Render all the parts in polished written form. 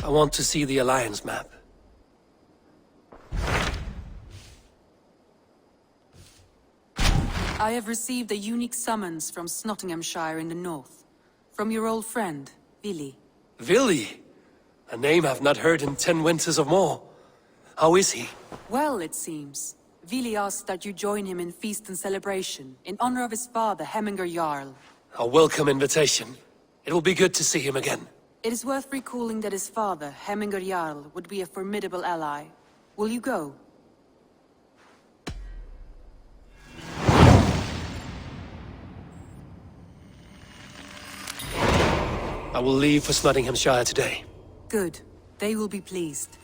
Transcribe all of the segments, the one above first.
I want to see the Alliance map. I have received a unique summons from Nottinghamshire in the north. From your old friend, Vili. Vili? A name I've not heard in 10 winters or more. How is he? Well, it seems. Vili asked that you join him in feast and celebration, in honor of his father, Hemminger Jarl. A welcome invitation. It will be good to see him again. It is worth recalling that his father, Hemminger Jarl, would be a formidable ally. Will you go? I will leave for Nottinghamshire today. Good. They will be pleased.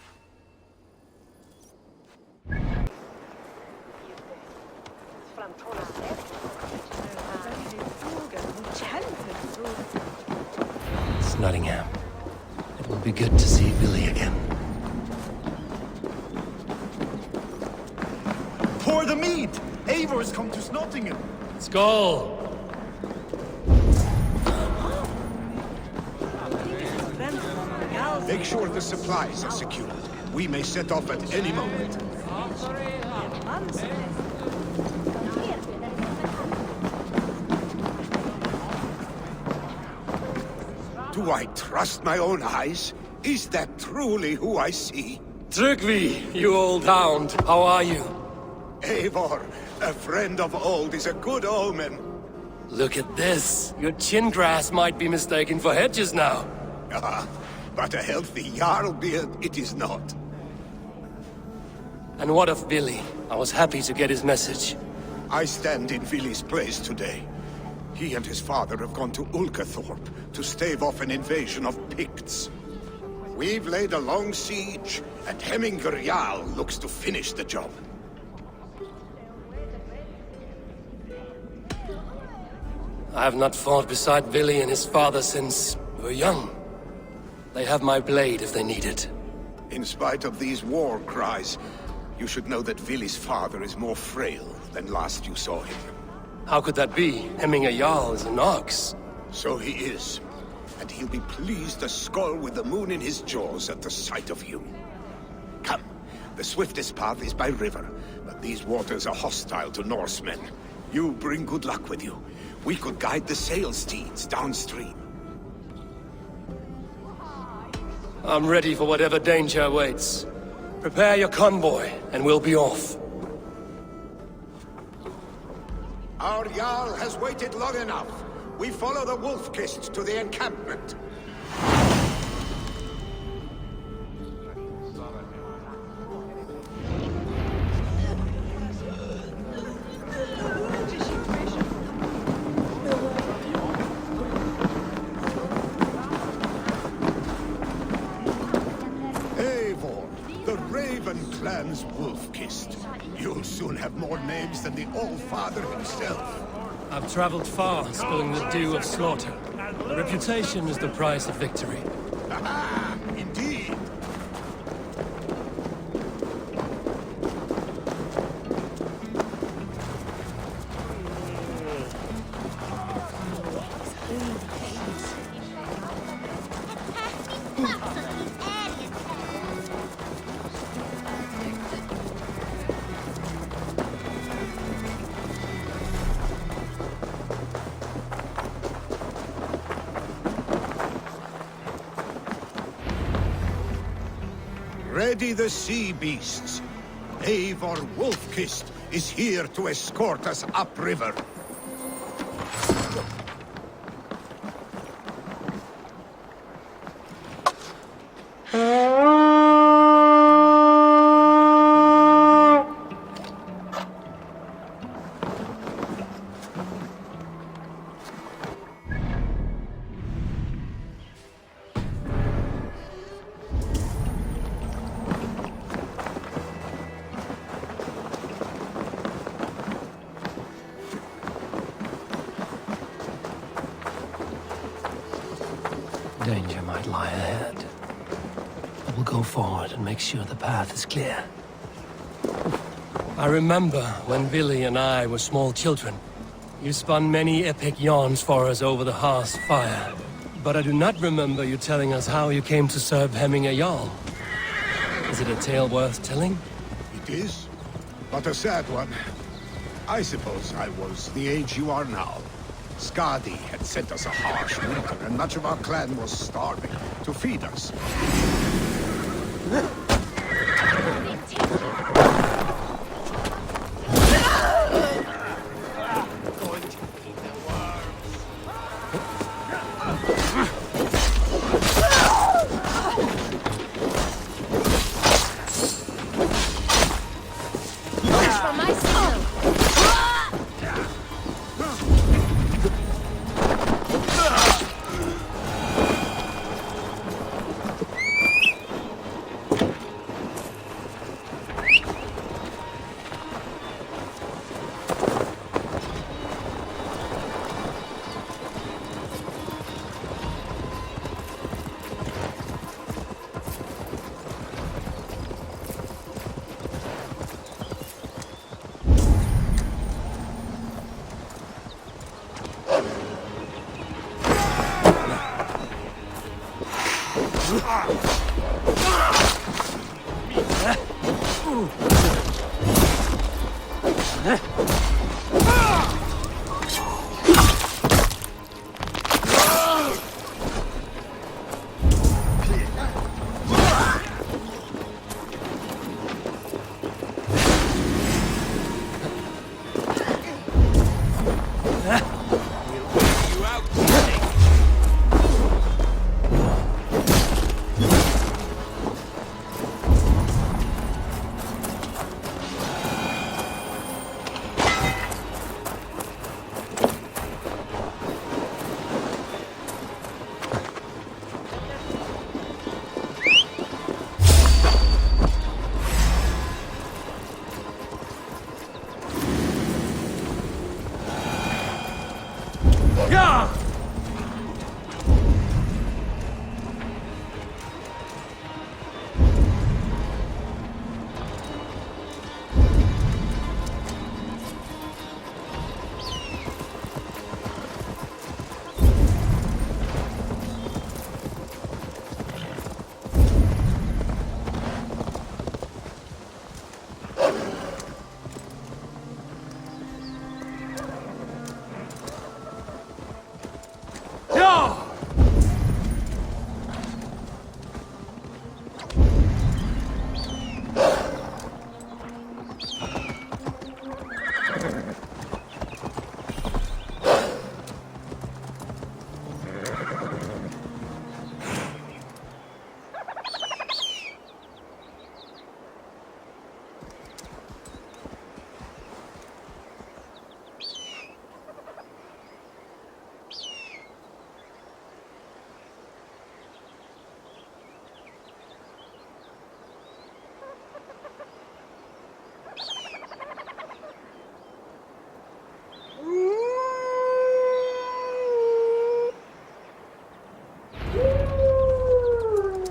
It's Nottingham. It will be good to see Vili again. Pour the mead! Eivor's come to Nottingham. Skål! Make sure the supplies are secured. We may set off at any moment. Do I trust my own eyes? Is that truly who I see? Tryggvi, you old hound. How are you? Eivor, a friend of old is a good omen. Look at this. Your chin grass might be mistaken for hedges now. Ah, but a healthy Jarl beard it is not. And what of Vili? I was happy to get his message. I stand in Vili's place today. He and his father have gone to Ulkathorpe to stave off an invasion of Picts. We've laid a long siege, and Hemminger Jarl looks to finish the job. I have not fought beside Vili and his father since we were young. They have my blade if they need it. In spite of these war cries, you should know that Vili's father is more frail than last you saw him. How could that be? Hemminger Jarl is an ox. So he is. And he'll be pleased as Skull with the moon in his jaws at the sight of you. Come. The swiftest path is by river, but these waters are hostile to Norsemen. You bring good luck with you. We could guide the sail steeds downstream. I'm ready for whatever danger awaits. Prepare your convoy, and we'll be off. Our Jarl has waited long enough. We follow the Wolf-Kist to the encampment. Eivor, the Raven clan's Wolf-Kist. You'll soon have more names than the All-Father himself. I've traveled far, spilling the dew of slaughter. A reputation is the price of victory. Aha! Indeed. Ready the sea beasts. Eivor Wolf-Kist is here to escort us upriver. Danger might lie ahead. I will go forward and make sure the path is clear. I remember when Vili and I were small children. You spun many epic yarns for us over the hearth's fire. But I do not remember you telling us how you came to serve Hemminger Jarl. Is it a tale worth telling? It is, but a sad one. I suppose I was the age you are now. Skadi had sent us a harsh winter, and much of our clan was starving. To feed us, For my soul!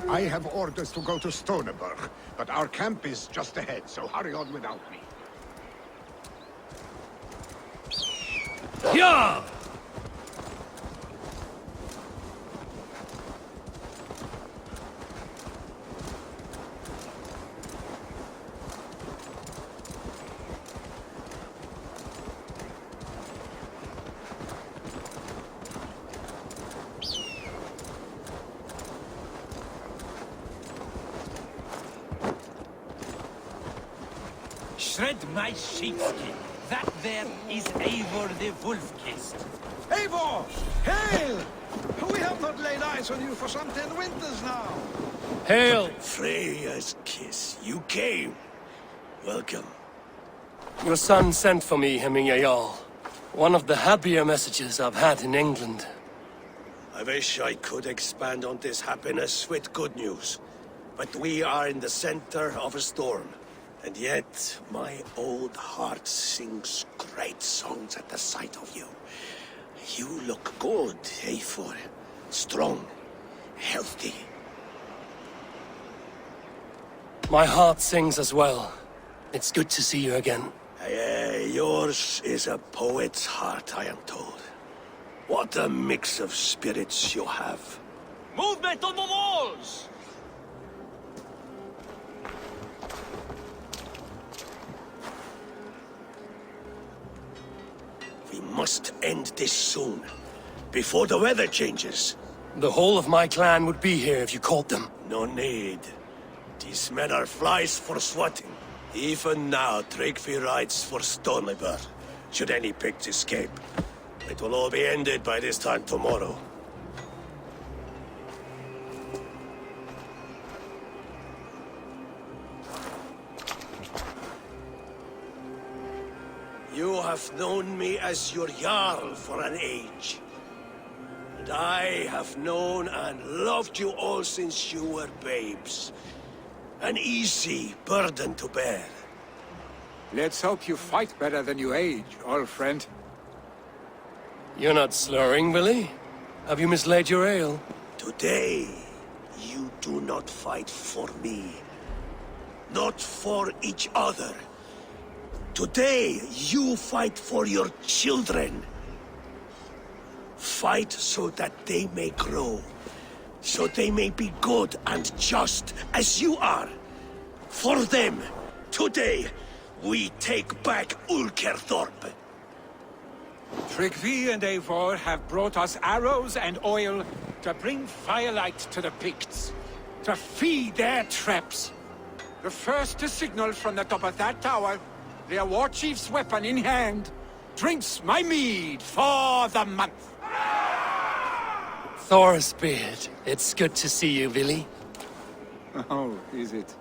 I have orders to go to Stoneberg, but our camp is just ahead, so hurry on without me. Yeah! Shred my sheepskin. That there is Eivor the Wolf-Kissed. Eivor! Hail! We have not laid eyes on you for some 10 winters now. Hail! Freya's kiss. You came. Welcome. Your son sent for me, Hemminger Jarl. One of the happier messages I've had in England. I wish I could expand on this happiness with good news. But we are in the center of a storm. And yet, my old heart sings great songs at the sight of you. You look good, Eivor. Strong, healthy. My heart sings as well. It's good to see you again. Yours is a poet's heart, I am told. What a mix of spirits you have. Movement on the walls! We must end this soon, before the weather changes. The whole of my clan would be here if you called them. No need. These men are flies for swatting. Even now, Tryggvi rides for Stonebur, should any Picts escape. It will all be ended by this time tomorrow. You have known me as your Jarl for an age. And I have known and loved you all since you were babes. An easy burden to bear. Let's hope you fight better than you age, old friend. You're not slurring, Willie? Have you mislaid your ale? Today, you do not fight for me. Not for each other. Today, you fight for your children. Fight so that they may grow. So they may be good and just as you are. For them, today, we take back Ulkerthorpe. Tryggvi and Eivor have brought us arrows and oil to bring firelight to the Picts, to feed their traps. The first to signal from the top of that tower, their war chief's weapon in hand, drinks my mead for the month. Thorsbeard, it's good to see you, Willie. Oh, is it?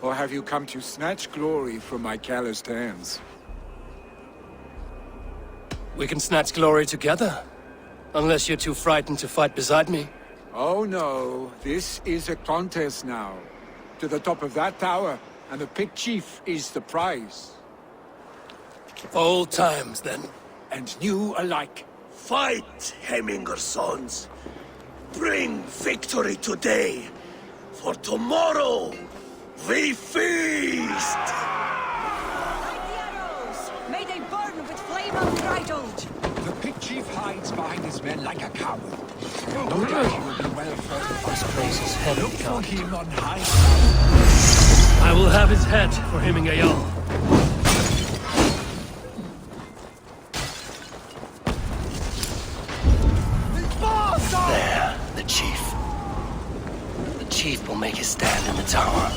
Or have you come to snatch glory from my calloused hands? We can snatch glory together. Unless you're too frightened to fight beside me. Oh no, this is a contest now. To the top of that tower, and the Pict chief is the prize. Old times, then. And new alike. Fight, Hemminger sons. Bring victory today. For tomorrow, we feast! Light the arrows! May they burn with flame unbridled! The Pict chief hides behind his men like a coward. No doubt he will be well fed with us Praises heaven, Look for God. him on high. I will have his head for Hemming Jarl. There, the chief. The chief will make his stand in the tower.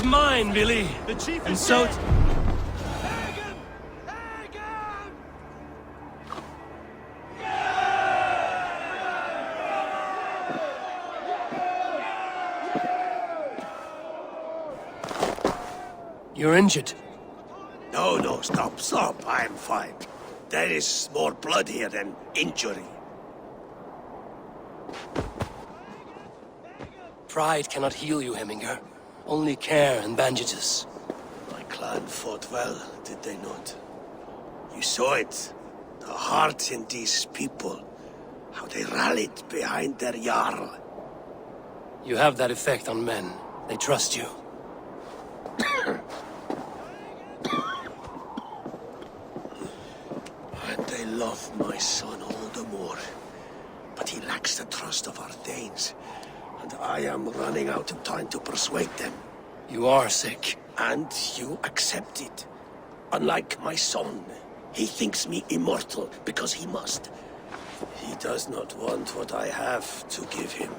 Mine, Billy. The chief And is so... dead. You're injured. No, stop. I'm fine. There is more blood here than injury. Pride cannot heal you, Hemminger. Only care and bandages. My clan fought well, did they not? You saw it. The heart in these people. How they rallied behind their Jarl. You have that effect on men. They trust you. And they love my son all the more. But he lacks lacks the trust of our Danes, and I am running out of time to persuade them. You are sick. And you accept it. Unlike my son, he thinks me immortal because he must. He does not want what I have to give him.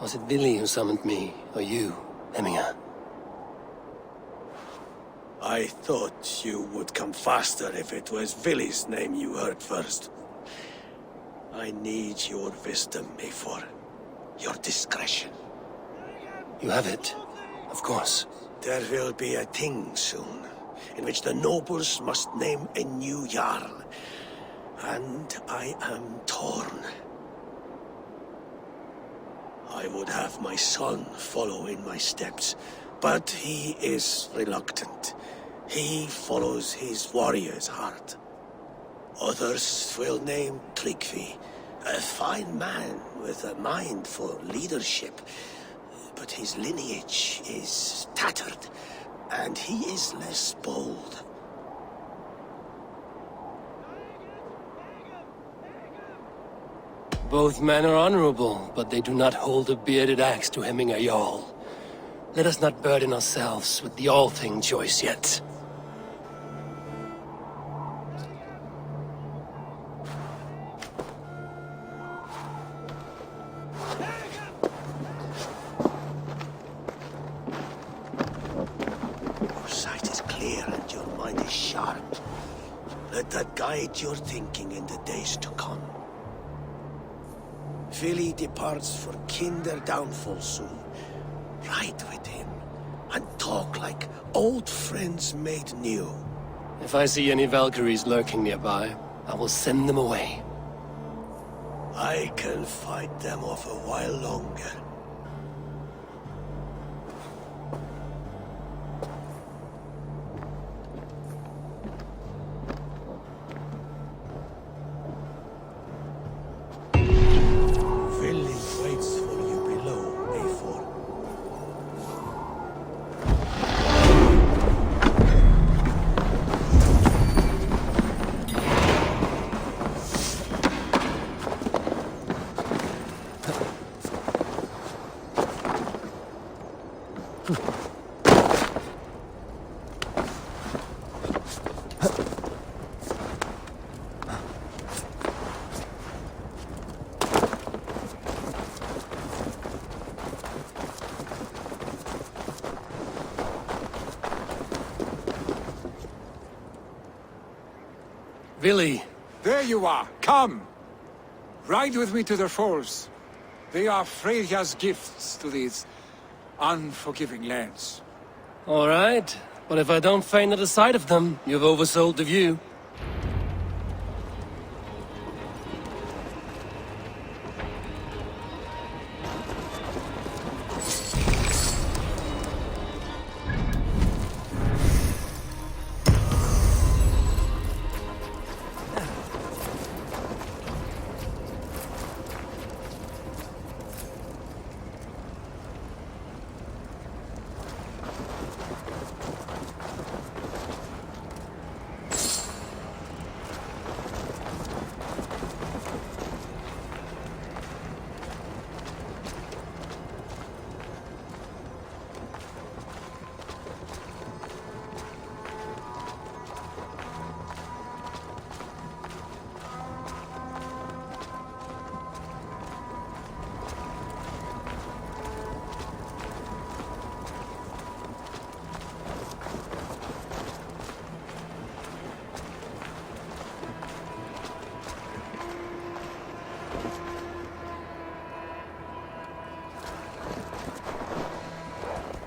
Was it Billy who summoned me, or you, Hemminger? I thought you would come faster if it was Villy's name you heard first. I need your wisdom, Eivor. Your discretion. You have it, of course. There will be a thing soon, in which the nobles must name a new Jarl. And I am torn. I would have my son follow in my steps, but he is reluctant. He follows his warrior's heart. Others will name Tryggvi, a fine man with a mind for leadership. But his lineage is tattered, and he is less bold. Both men are honorable, but they do not hold a bearded axe to Hemminger Jarl. Let us not burden ourselves with the Althing choice yet. Your sight is clear and your mind is sharp. Let that guide your thinking in the days to come. Vili departs for Kinder downfall soon. Ride with him, and talk like old friends made new. If I see any Valkyries lurking nearby, I will send them away. I can fight them off a while longer. Vili waits for you below, Eivor. Vili, There you are. Come. Ride with me to the falls. They are Freya's gifts to these unforgiving lands. all right. But if I don't faint at the sight of them, you've oversold the view.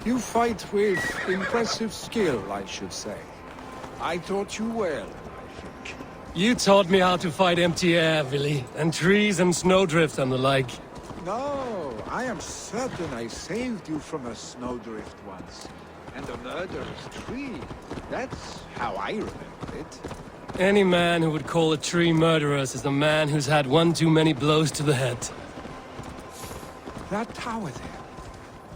You fight with impressive skill, I should say. I taught you well, I think. You taught me how to fight empty air, Vili, and trees and snowdrift and the like. No, I am certain I saved you from a snowdrift once. And a murderous tree. That's how I remember it. Any man who would call a tree murderous is a man who's had one too many blows to the head. That tower there.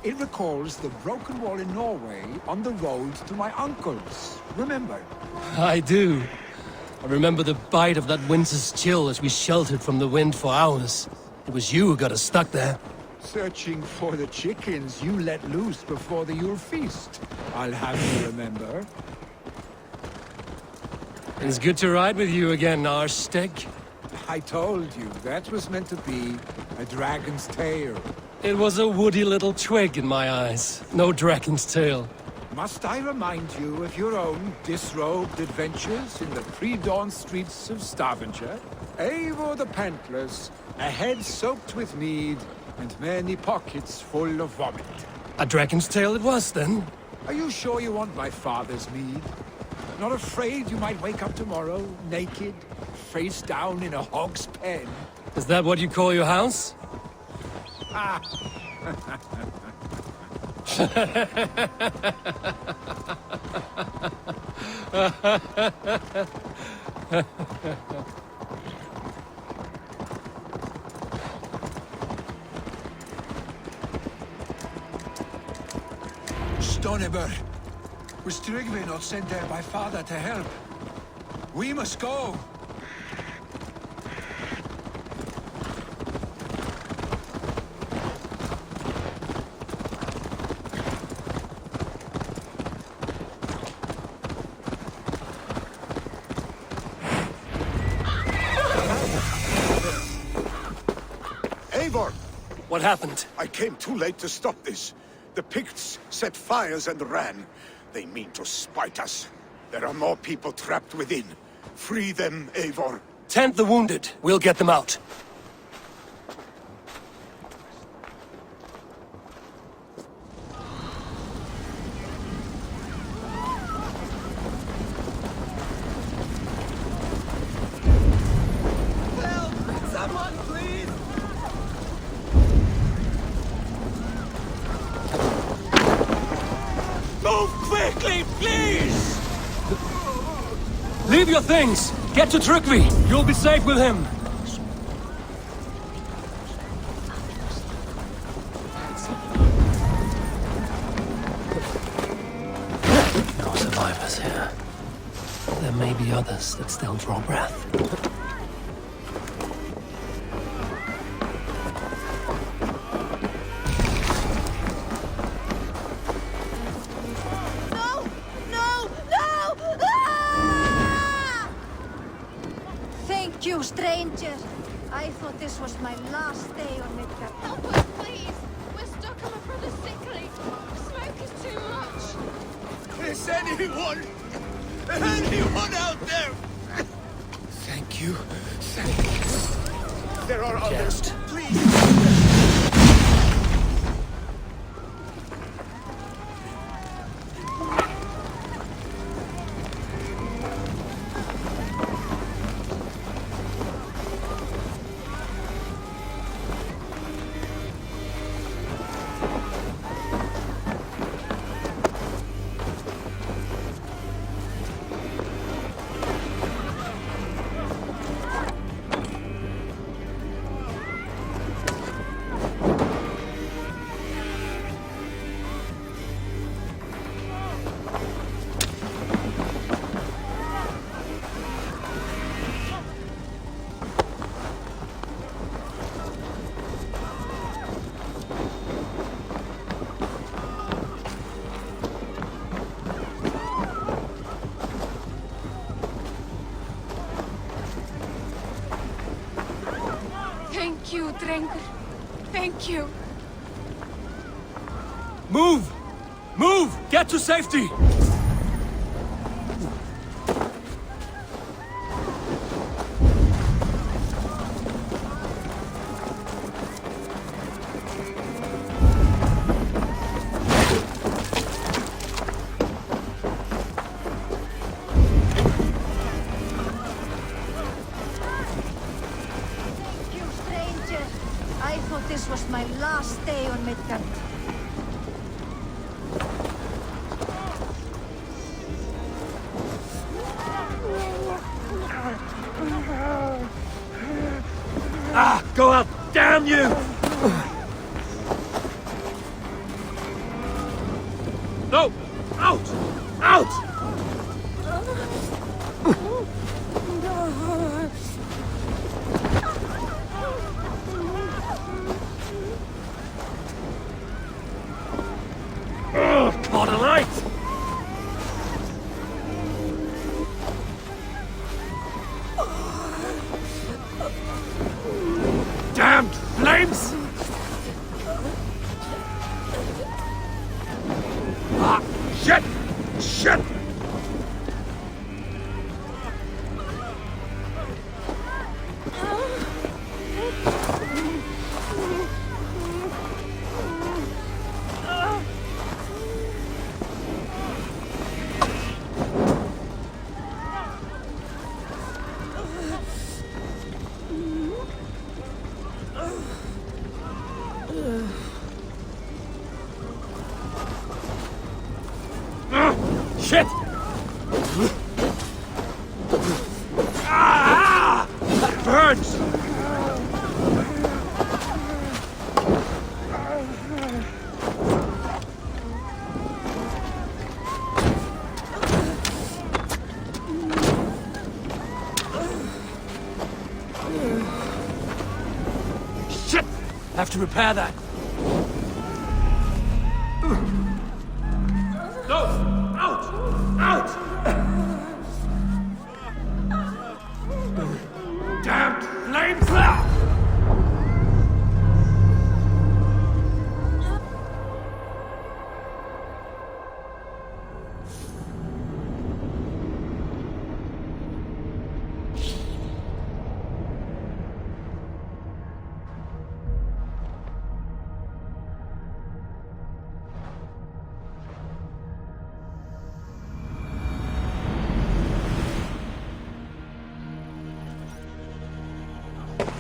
It recalls the broken wall in Norway on the road to my uncle's. Remember? I do. I remember the bite of that winter's chill as we sheltered from the wind for hours. It was you who got us stuck there. Searching for the chickens you let loose before the Yule feast. I'll have you remember. It's good to ride with you again, Arsteg. I told you, that was meant to be a dragon's tail. It was a woody little twig in my eyes. No dragon's tail. Must I remind you of your own disrobed adventures in the pre-dawn streets of Stavanger? Eivor the Pantless, a head soaked with mead, and many pockets full of vomit. A dragon's tail it was, then? Are you sure you want my father's mead? Not afraid you might wake up tomorrow, naked, face down in a hog's pen? Is that what you call your house? Stonebur, was Tryggvi not sent there by father to help? We must go! Eivor! What happened? I came too late to stop this. The Picts set fires and ran. They mean to spite us. There are more people trapped within. Free them, Eivor. Tend the wounded. We'll get them out. Someone, please! Move quickly, please! Leave your things! Get to Tryggvi! You'll be safe with him! No survivors here. There may be others that still draw breath. No! No! No! Ah! Thank you, stranger. I thought this was my last day on Midgard. Help us, please! We're stuck on a brother's sickly. The smoke is too much. Is anyone out there? Thank you. Thank you. There are others. Guest. Thank you, Drengur. Thank you. Move! Move! Get to safety! You stranger. I thought this was my last day on Midgard. Ah! Go out! Damn you! No! Out! Out! Shit! Ah! That burns! Shit! Have to repair that. No! Out! Out! Damn flamethrower!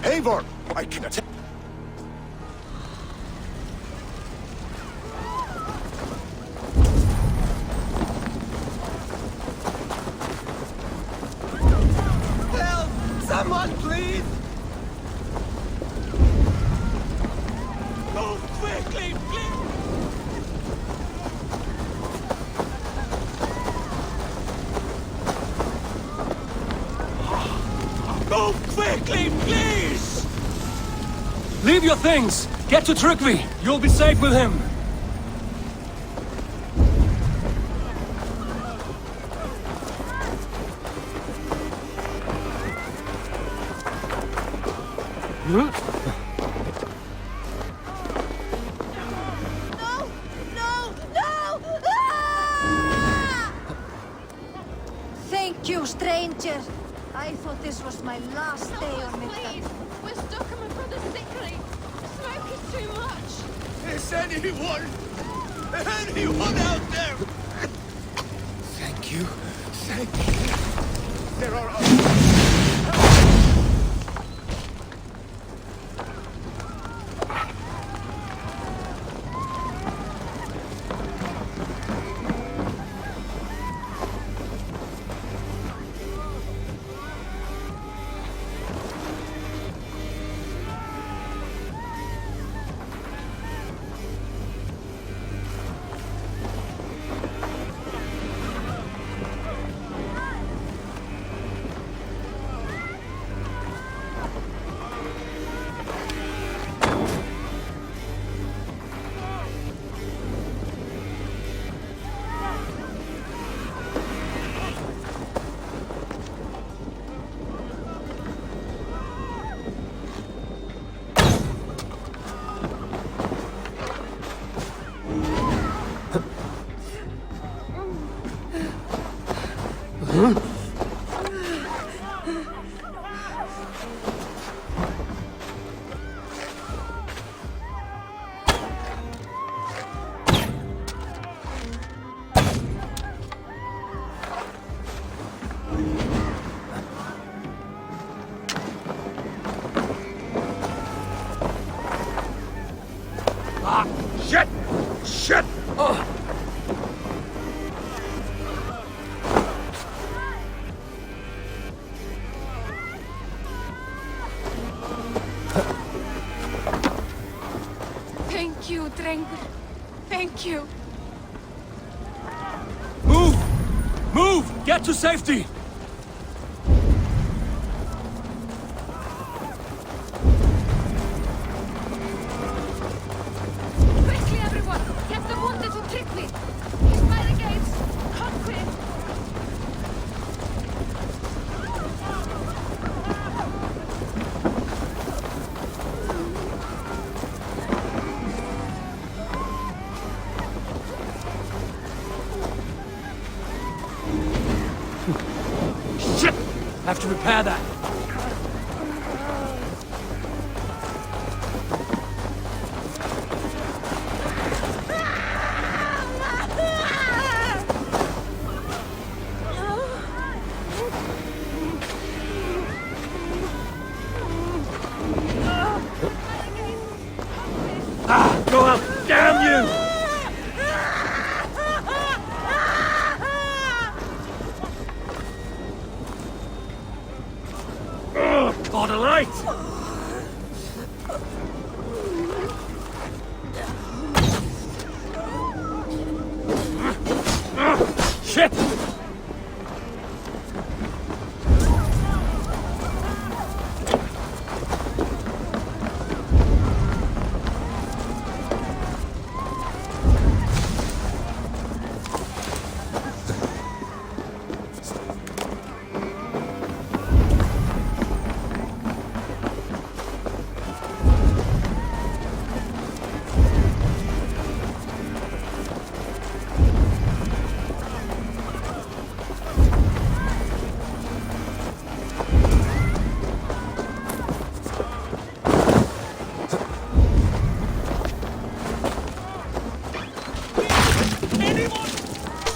Eivor, I can attack. Help! Someone, please! Move quickly, please! Move quickly, please! Leave your things! Get to Tryggvi! You'll be safe with him! No! No! No! Ah! Thank you, stranger. I thought this was my last day on Someone, Midgard. please! We're stuck and my brother's sickly. The smoke is too much. Is anyone out there? Thank you. Thank you. There are others. Shit! Shit! Thank you, Drengr. Thank you. Move! Move! Get to safety! Quickly, everyone! Get the wounded to Tryggvi! He's by the gates! Come quick! Shit! Have to repair that. Go out! Damn you! For the light! Shit! Anyone!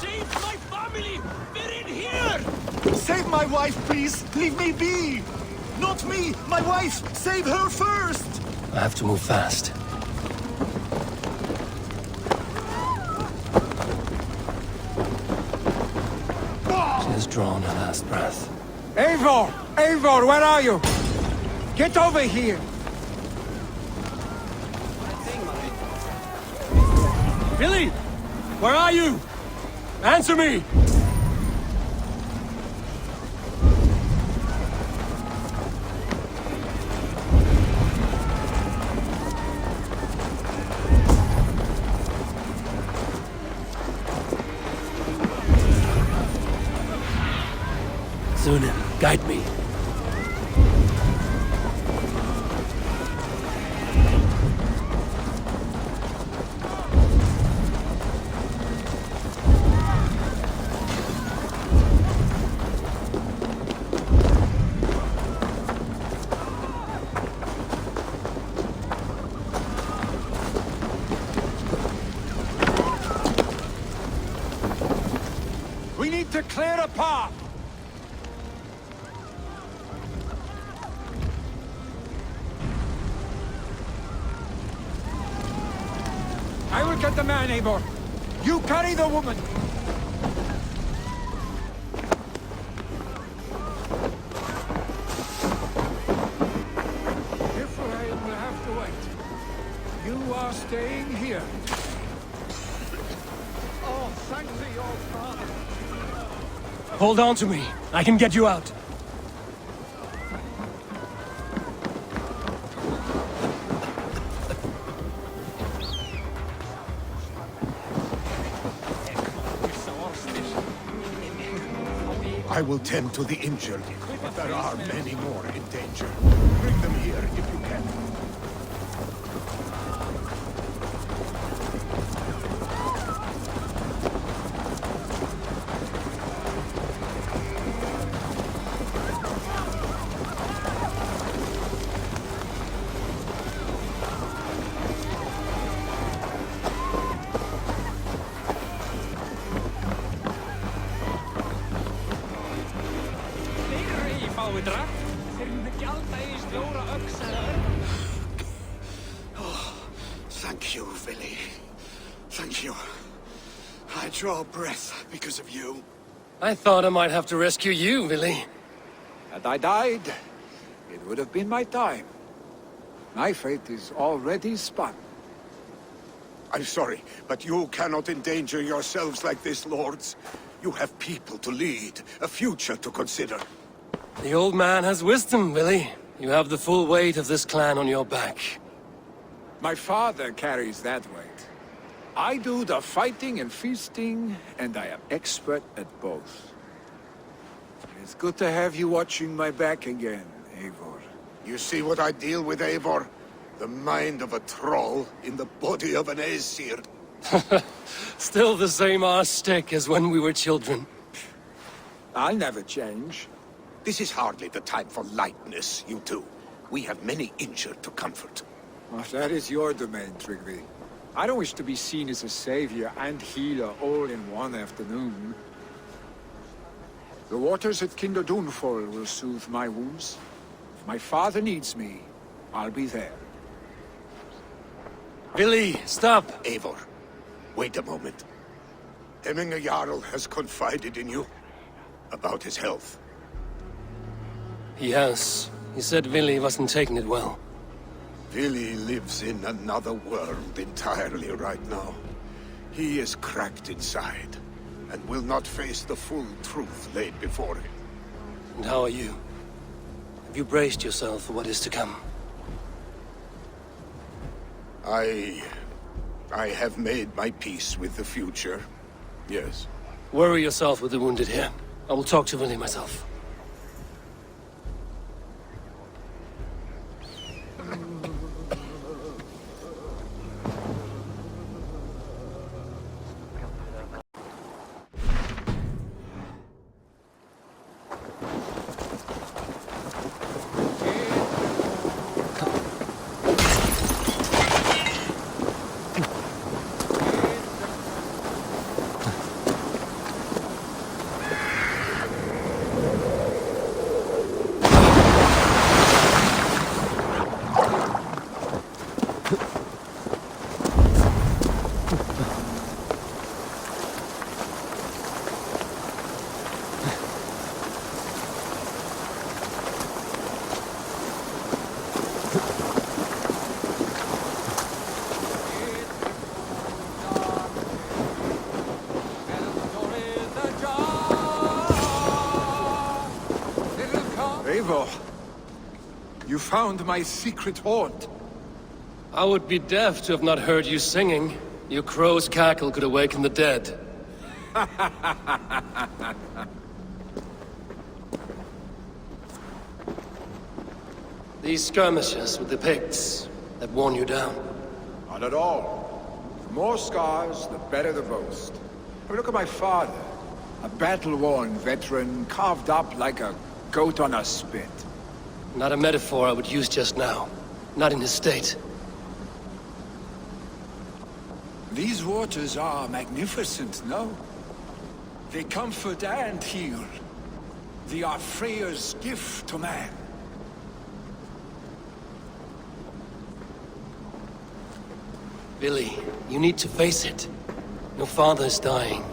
Save my family! They're in here! Save my wife, please! Leave me be! Not me! My wife! Save her first! I have to move fast. She has drawn her last breath. Eivor! Eivor, where are you? Get over here! Billy! Where are you? Answer me! Sunan, guide me. We need to clear a path! I will get the man, Eivor. You carry the woman. Therefore, I will have to wait. You are staying here. Oh, thank thee, old father. Hold on to me. I can get you out. I will tend to the injured, but there are many more in danger. Bring them here if you can. Thank you, Vili. Thank you. I draw breath because of you. I thought I might have to rescue you, Billy. Had I died, it would have been my time. My fate is already spun. I'm sorry, but you cannot endanger yourselves like this, lords. You have people to lead, a future to consider. The old man has wisdom, Billy. You have the full weight of this clan on your back. My father carries that weight. I do the fighting and feasting, and I am expert at both. It's good to have you watching my back again, Eivor. You see what I deal with, Eivor? The mind of a troll in the body of an Aesir. Still the same arse stick as when we were children. I'll never change. This is hardly the time for lightness, you two. We have many injured to comfort. Well, that is your domain, Tryggvi. I don't wish to be seen as a savior and healer all in one afternoon. The waters at Kinder Dunfall will soothe my wounds. If my father needs me, I'll be there. Billy, stop! Eivor, wait a moment. Hemminger Jarl has confided in you about his health. He has. He said Vili wasn't taking it well. Vili lives in another world entirely right now. He is cracked inside, and will not face the full truth laid before him. And how are you? Have you braced yourself for what is to come? I have made my peace with the future. Yes. Worry yourself with the wounded here. I will talk to Vili myself. Eivor, you found my secret haunt. I would be deaf to have not heard you singing. Your crow's cackle could awaken the dead. These skirmishes with the Picts that worn you down. Not at all. The more scars, the better the boast. I mean, look at my father. A battle-worn veteran, carved up like a goat on a spit. Not a metaphor I would use just now. Not in his state. These waters are magnificent, no? They comfort and heal. They are Freya's gift to man. Billy, you need to face it. Your father is dying.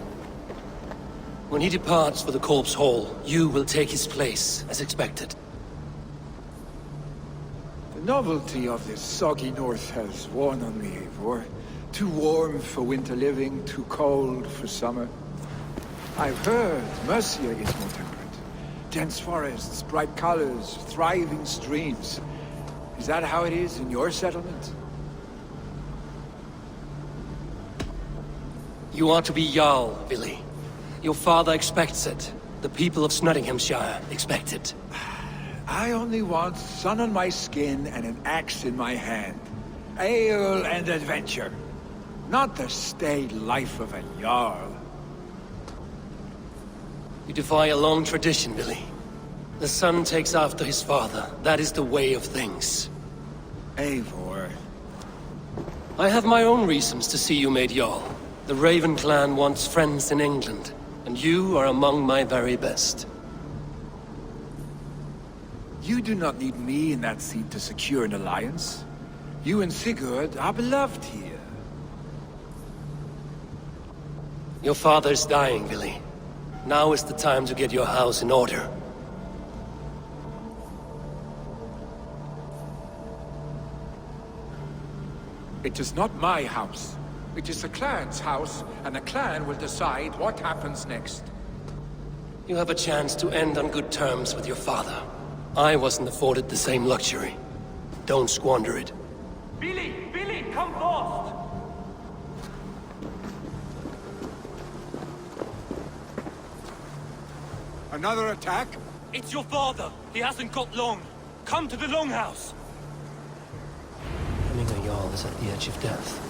When he departs for the Corpse Hall, you will take his place, as expected. The novelty of this soggy north has worn on me, Eivor. Too warm for winter living, too cold for summer. I've heard Mercia is more temperate. Dense forests, bright colors, thriving streams. Is that how it is in your settlement? You are to be Jarl, Billy. Your father expects it. The people of Nottinghamshire expect it. I only want sun on my skin and an axe in my hand. Ale and adventure. Not the staid life of a Jarl. You defy a long tradition, Billy. The son takes after his father. That is the way of things. Eivor. I have my own reasons to see you made Jarl. The Raven clan wants friends in England, and you are among my very best. You do not need me in that seat to secure an alliance. You and Sigurd are beloved here. Your father is dying, Billy. Now is the time to get your house in order. It is not my house. It is the clan's house, and the clan will decide what happens next. You have a chance to end on good terms with your father. I wasn't afforded the same luxury. Don't squander it. Billy! Billy, come fast! Another attack? It's your father. He hasn't got long. Come to the Longhouse. Hemminger Jarl is at the edge of death.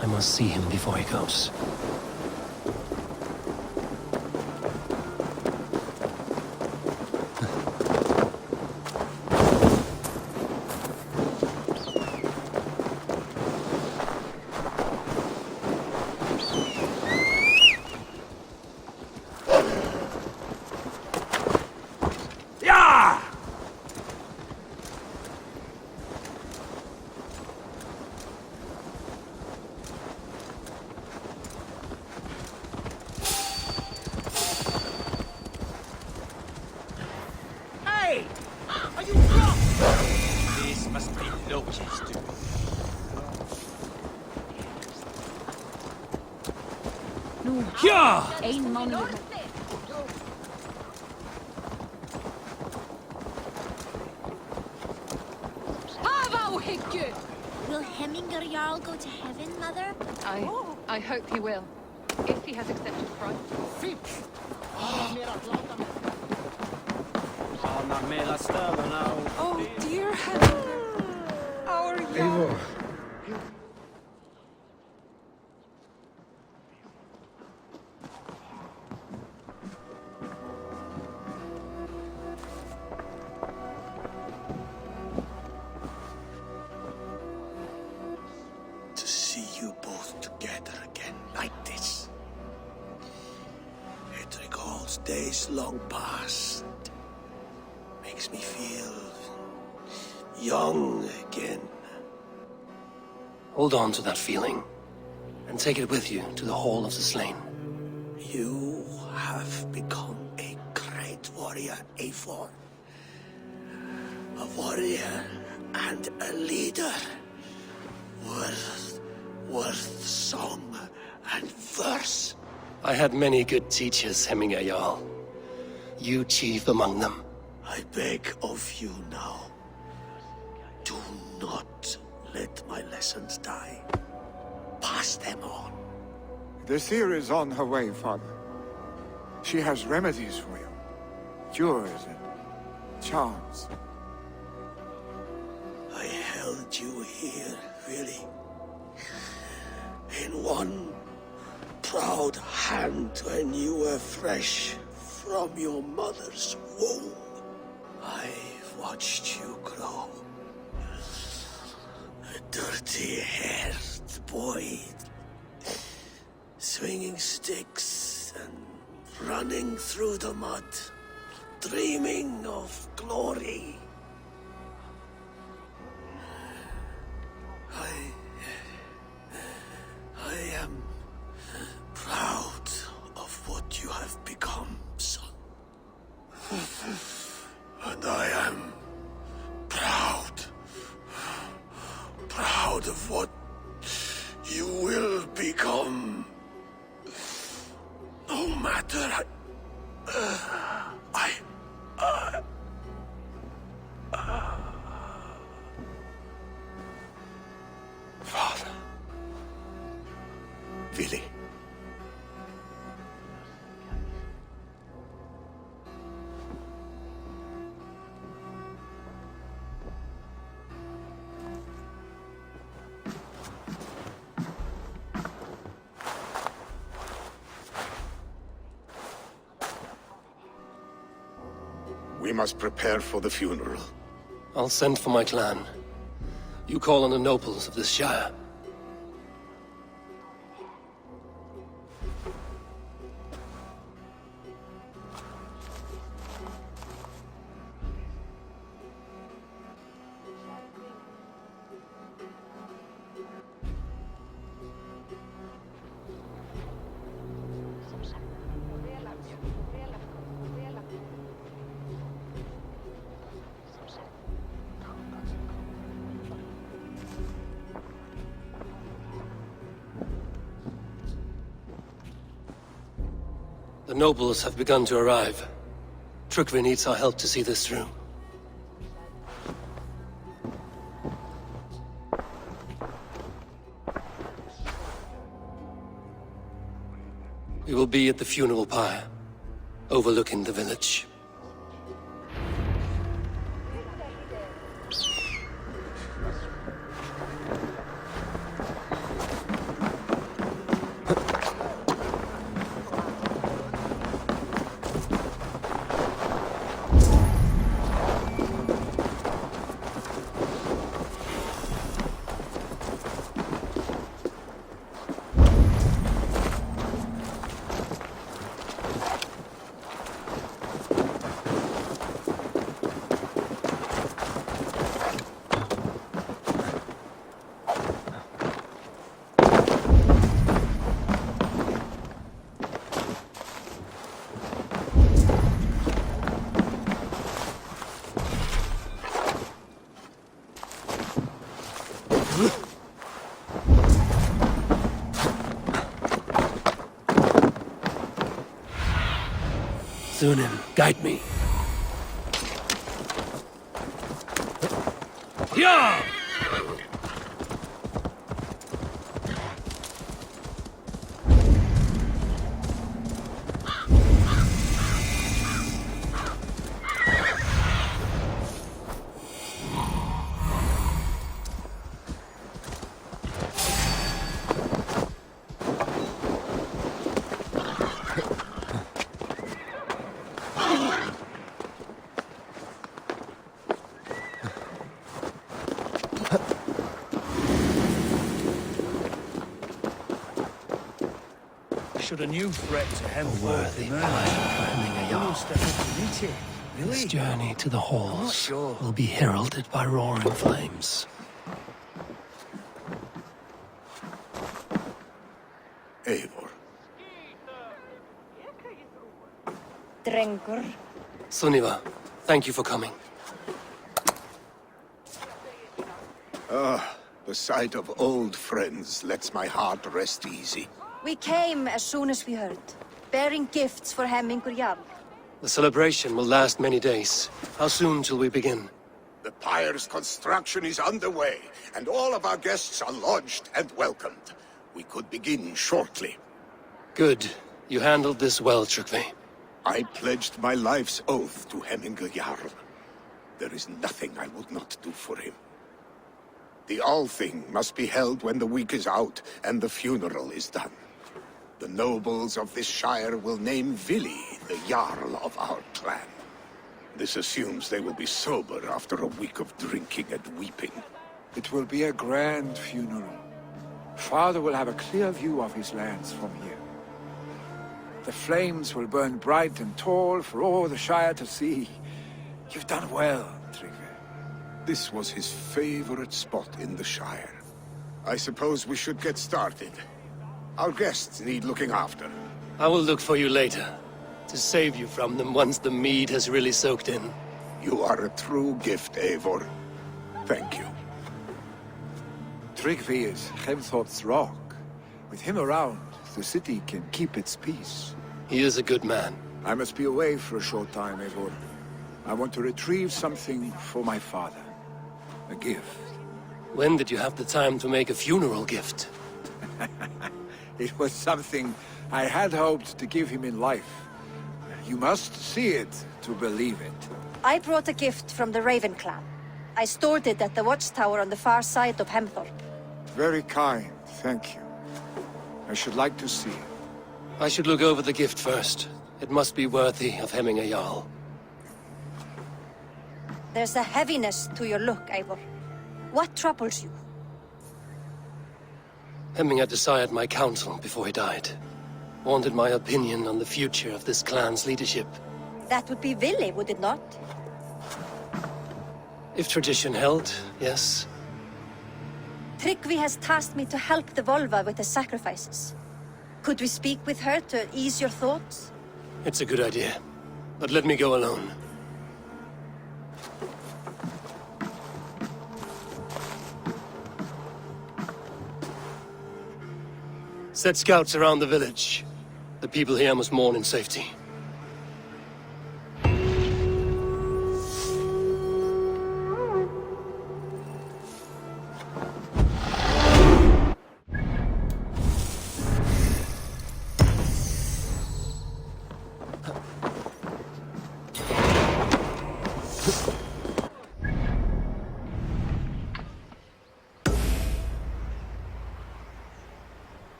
I must see him before he goes. must be locusts. Yeah! Ein man Will Hemminger Jarl go to heaven, Mother? I hope he will, if he has accepted Christ. Oh, dear Heminger. Our young... Eivor, To see you both together again like this. It recalls days long past. Makes me feel young again. Hold on to that feeling, and take it with you to the Hall of the Slain. You have become a great warrior, Eivor. A warrior and a leader. Worth song and verse. I had many good teachers, Hemminger Jarl. You chief among them. I beg of you now, do not let my lessons die. Pass them on. the seer is on her way, Father. She has remedies for you. Cures and charms. I held you here, really. In one proud hand when you were fresh from your mother's womb. I've watched you grow. A dirty-haired boy, swinging sticks and running through the mud, dreaming of glory. I am proud of what you have become, son. And I am proud of what you will become. No matter Father. Vili. We must prepare for the funeral. I'll send for my clan. You call on the nobles of this shire. The nobles have begun to arrive. Trukvi needs our help to see this through. We will be at the funeral pyre, overlooking the village. Sunan, guide me. Yeah! Should a new threat to Hemthorpe Worthy fight for Hemingayar. This journey to the halls sure. will be heralded by roaring flames. Eivor. Drengur. Sunniva, thank you for coming. The sight of old friends lets my heart rest easy. We came as soon as we heard, bearing gifts for Hemingur Jarl. The celebration will last many days. How soon shall we begin? The pyre's construction is underway, and all of our guests are lodged and welcomed. We could begin shortly. Good. You handled this well, Tryggvi. I pledged my life's oath to Hemingur Jarl. There is nothing I would not do for him. The Althing must be held when the week is out and the funeral is done. The nobles of this shire will name Vili the Jarl of our clan. This assumes they will be sober after a week of drinking and weeping. It will be a grand funeral. Father will have a clear view of his lands from here. The flames will burn bright and tall for all the Shire to see. You've done well, Tryggvi. This was his favorite spot in the Shire. I suppose we should get started. Our guests need looking after. I will look for you later, to save you from them once the mead has really soaked in. You are a true gift, Eivor. Thank you. Tryggvi is Hemthorpe's rock. With him around, the city can keep its peace. He is a good man. I must be away for a short time, Eivor. I want to retrieve something for my father. A gift. When did you have the time to make a funeral gift? It was something I had hoped to give him in life. You must see it to believe it. I brought a gift from the Raven clan. I stored it at the watchtower on the far side of Hemthorpe. Very kind, thank you. I should like to see it. I should look over the gift first. It must be worthy of Hemminga Jarl. There's a heaviness to your look, Eivor. What troubles you? Hemminga desired my counsel before he died. Wanted my opinion on the future of this clan's leadership. That would be Vili, would it not? If tradition held, yes. Tryggvi has tasked me to help the Volva with the sacrifices. Could we speak with her to ease your thoughts? It's a good idea. But let me go alone. Set scouts around the village. The people here must mourn in safety.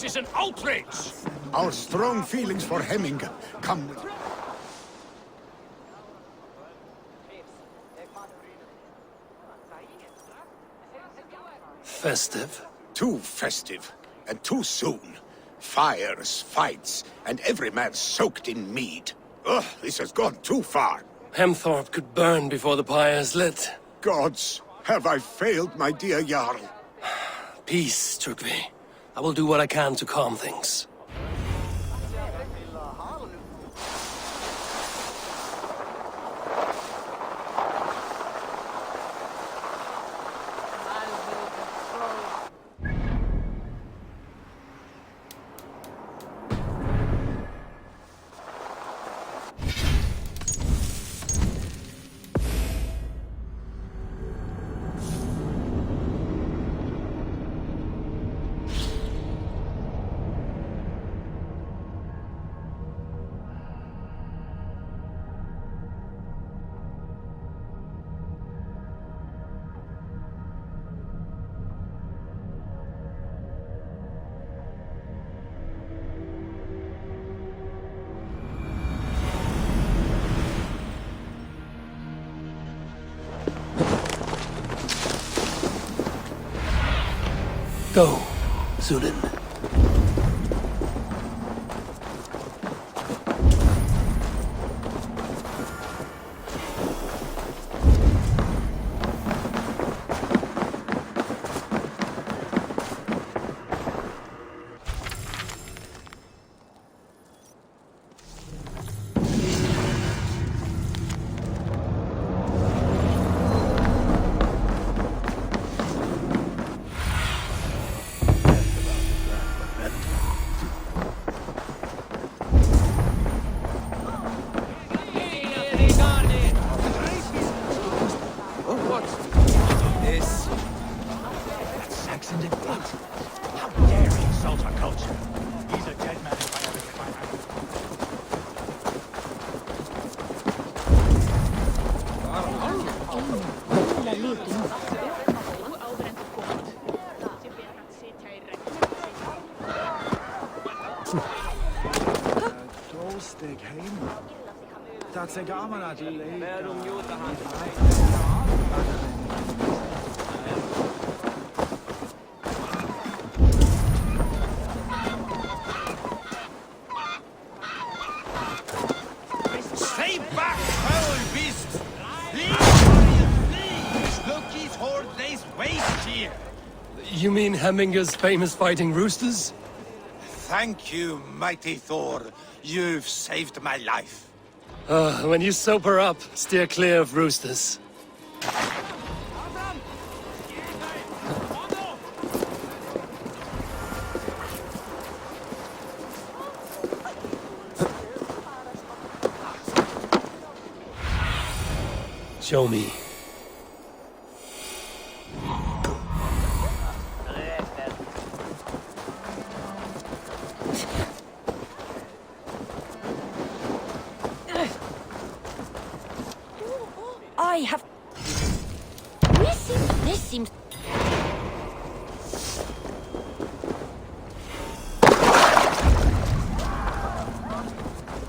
is an outrage! Our strong feelings for Hemming come with... Festive? Too festive, and too soon. Fires, fights, and every man soaked in mead. Ugh, this has gone too far. Hemthorpe could burn before the pyre's lit. Gods, have I failed my dear Jarl? Peace, Trugvi. I will do what I can to calm things. Go, Zulin. Steg heim. Dat seg gaman at du leker. Stay back, foul beast! Flee, warrior, flee! This Loki's horde lays waste here! You mean Hemminger's famous fighting roosters? Thank you, mighty Thor. You've saved my life. When you sober up, steer clear of roosters. Show me. I have... This seems...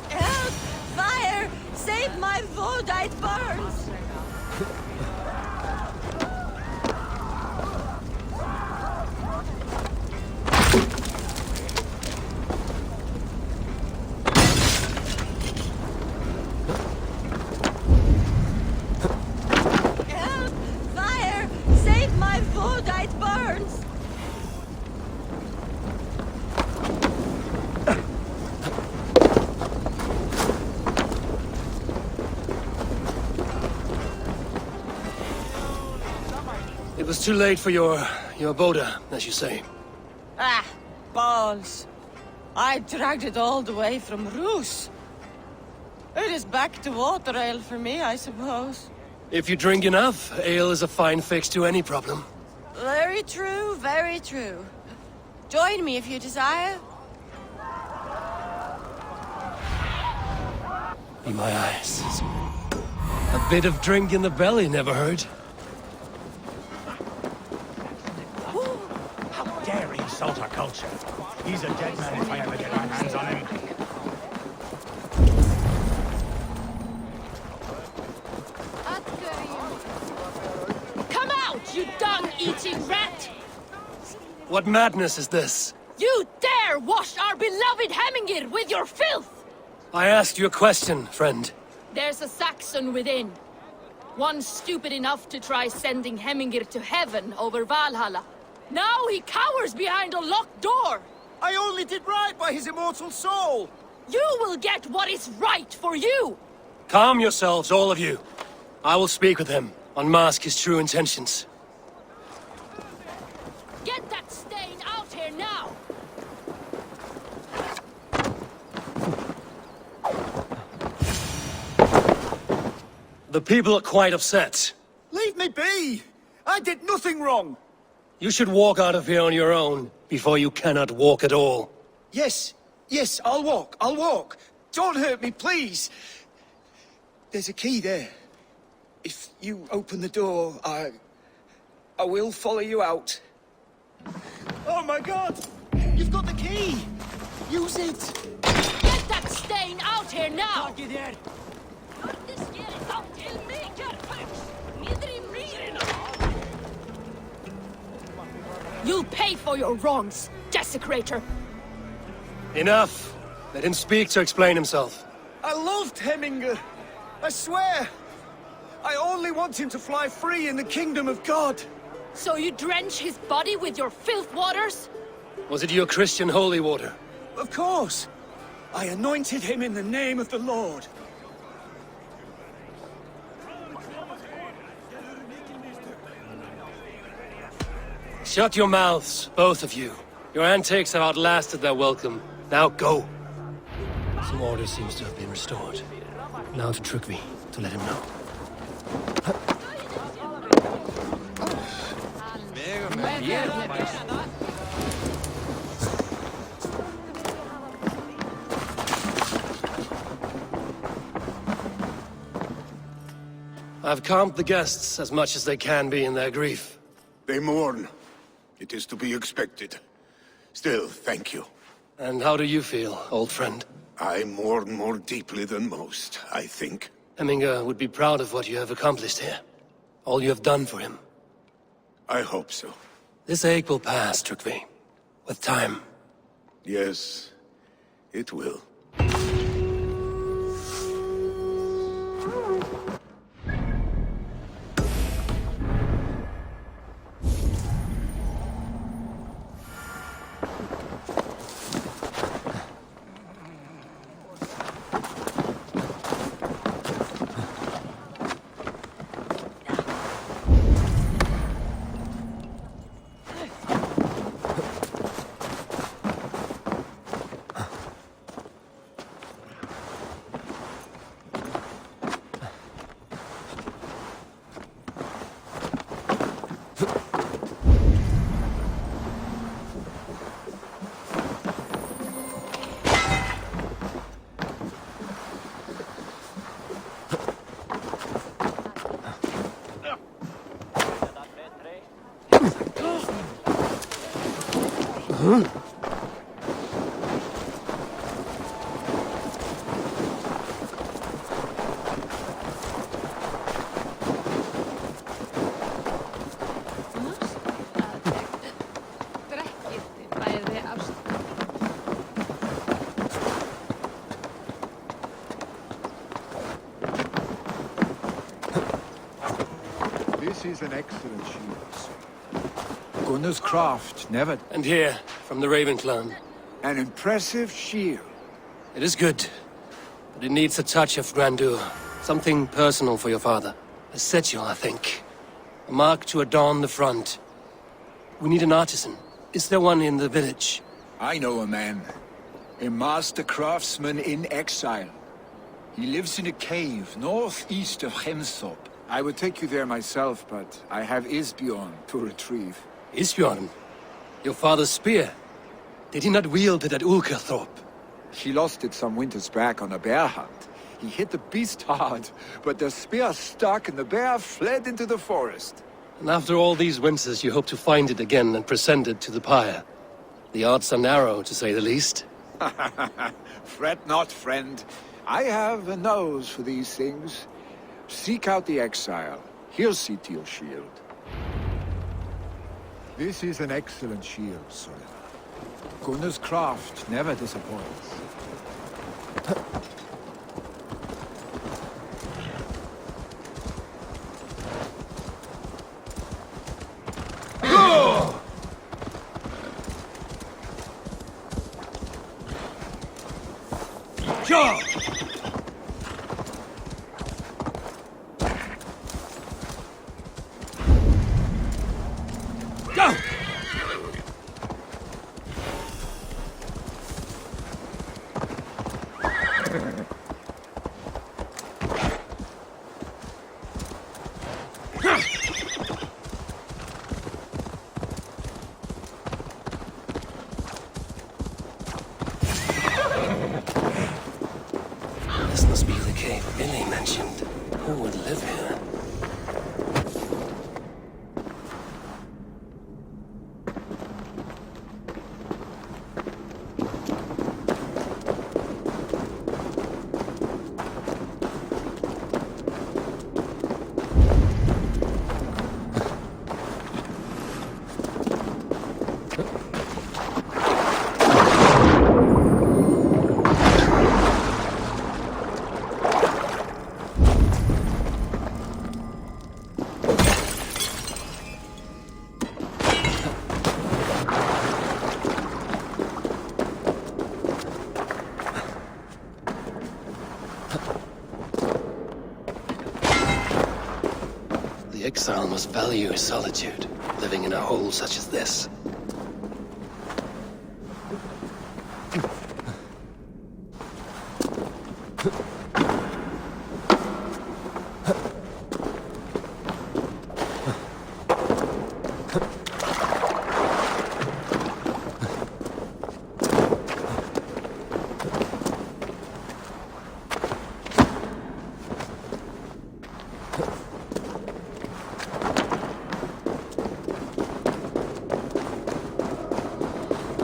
Help! Fire! Save my Vodite burns! Help! Fire! Save my Vodite burns! It was too late for your Boda, as you say. Ah, balls. I dragged it all the way from Roos. It is back to water ale for me, I suppose. If you drink enough, ale is a fine fix to any problem. Very true, very true. Join me if you desire. Be my eyes. A bit of drink in the belly never hurt. How dare he insult our culture. He's a dead man if I ever get my hands on him. Come out, you dung-eating rat! What madness is this? You dare wash our beloved Hemingir with your filth! I asked you a question, friend. There's a Saxon within. One stupid enough to try sending Hemingir to heaven over Valhalla. Now he cowers behind a locked door! I only did right by his immortal soul! You will get what is right for you! Calm yourselves, all of you. I will speak with him, unmask his true intentions. Get that stain out here now! The people are quite upset. Leave me be! I did nothing wrong! You should walk out of here on your own, before you cannot walk at all. Yes, I'll walk. Don't hurt me, please. There's a key there. If you open the door, I will follow you out. Oh my God! You've got the key! Use it! Get that stain out here now! there! You'll pay for your wrongs, desecrator! Enough! Let him speak to explain himself. I loved Hemingr. I swear. I only want him to fly free in the kingdom of God. So you drench his body with your filth waters? Was it your Christian holy water? Of course. I anointed him in the name of the Lord. Shut your mouths, both of you. Your antics have outlasted their welcome. Now go. Some order seems to have been restored. Now to Trygve, to let him know. I've calmed the guests as much as they can be in their grief. They mourn. It is to be expected. Still, thank you. And how do you feel, old friend? I mourn more deeply than most, I think. Hemingr would be proud of what you have accomplished here. All you have done for him. I hope so. This ache will pass, Trygve. With time. Yes, it will. This is an excellent shield. Gunnar's craft never... And here, from the Raven clan. An impressive shield. It is good, but it needs a touch of grandeur. Something personal for your father. A sigil, I think. A mark to adorn the front. We need an artisan. Is there one in the village? I know a man. A master craftsman in exile. He lives in a cave northeast of Hemsop. I would take you there myself, but I have Isbjorn to retrieve. Isbjorn? Your father's spear? Did he not wield it at Ulkerthorpe? He lost it some winters back on a bear hunt. He hit the beast hard, but the spear stuck and the bear fled into the forest. And after all these winters, you hope to find it again and present it to the pyre. The odds are narrow, to say the least. Fret not, friend. I have a nose for these things. Seek out the exile. He'll see to your shield. This is an excellent shield, Sullivan. Gunnar's craft never disappoints. This must be the cave Billy mentioned. Who would live here? The exile must value his solitude, living in a hole such as this.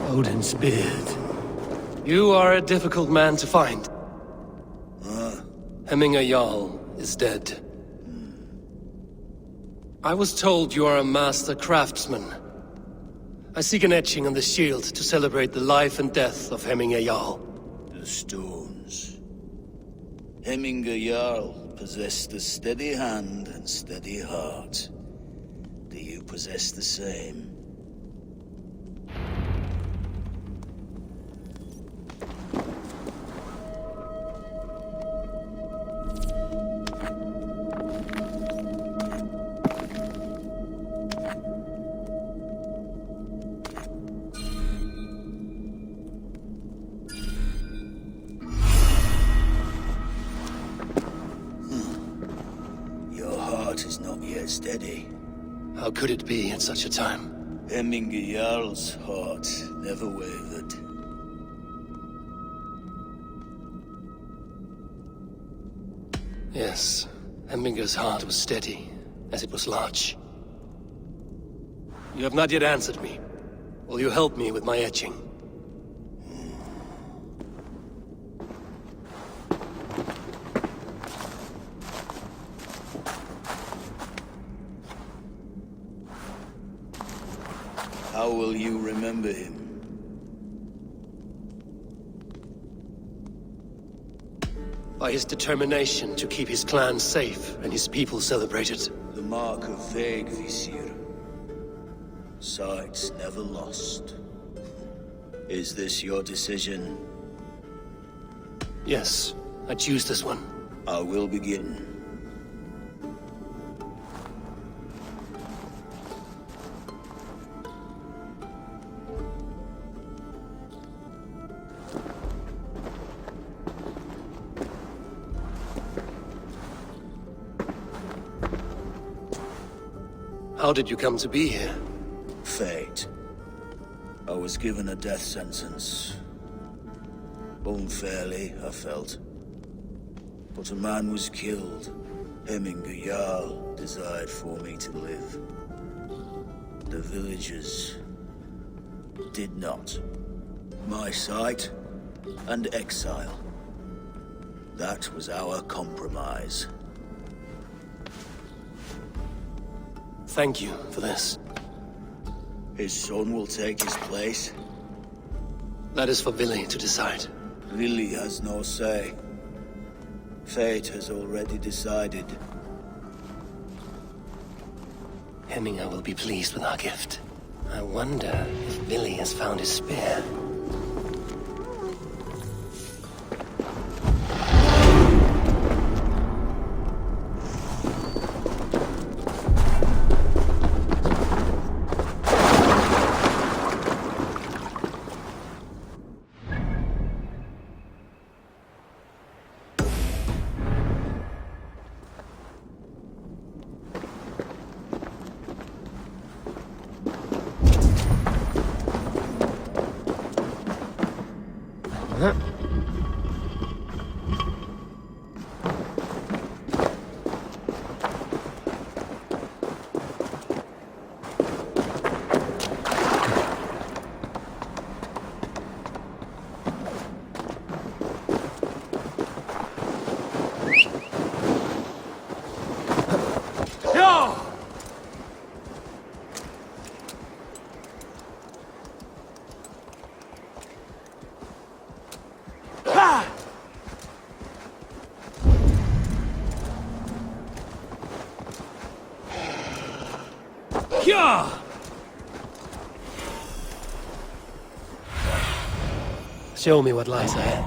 Odin's beard. You are a difficult man to find. Hemminger Jarl is dead. I was told you are a master craftsman. I seek an etching on the shield to celebrate the life and death of Hemminger Jarl. The stones. Hemminger Jarl possessed a steady hand and steady heart. Do you possess the same? Is not yet steady. How could it be at such a time? Hemminger Jarl's heart never wavered. Yes, Hemminger's heart was steady, as it was large. You have not yet answered me. Will you help me with my etching? How will you remember him? By his determination to keep his clan safe and his people celebrated. The mark of Vegvisir. Sights never lost. Is this your decision? Yes, I choose this one. I will begin. How did you come to be here? Fate. I was given a death sentence. Unfairly, I felt. But a man was killed. Hemminger Jarl desired for me to live. The villagers... did not. My sight and exile. That was our compromise. Thank you for this. His son will take his place. That is for Vili to decide. Vili has no say. Fate has already decided. Hemminger will be pleased with our gift. I wonder if Vili has found his spear. Show me what lies ahead.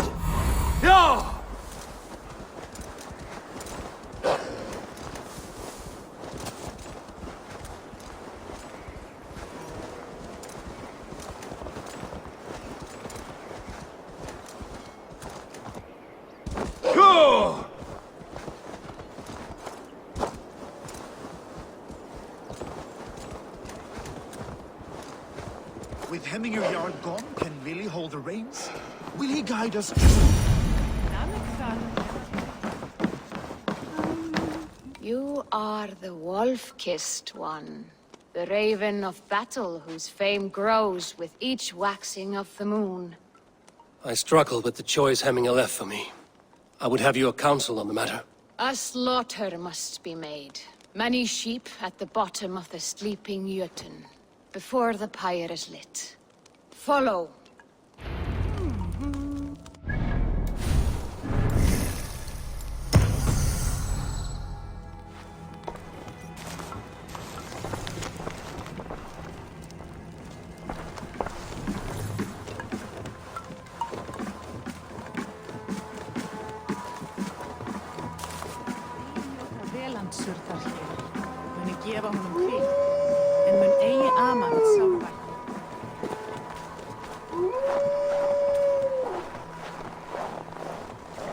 With Hemminger Jarl gone, can Vili hold the reins? Will he guide us? You are the wolf-kissed one. The raven of battle whose fame grows with each waxing of the moon. I struggle with the choice Hemminger left for me. I would have your counsel on the matter. A slaughter must be made. Many sheep at the bottom of the sleeping Jötun, before the pyre is lit. Follow.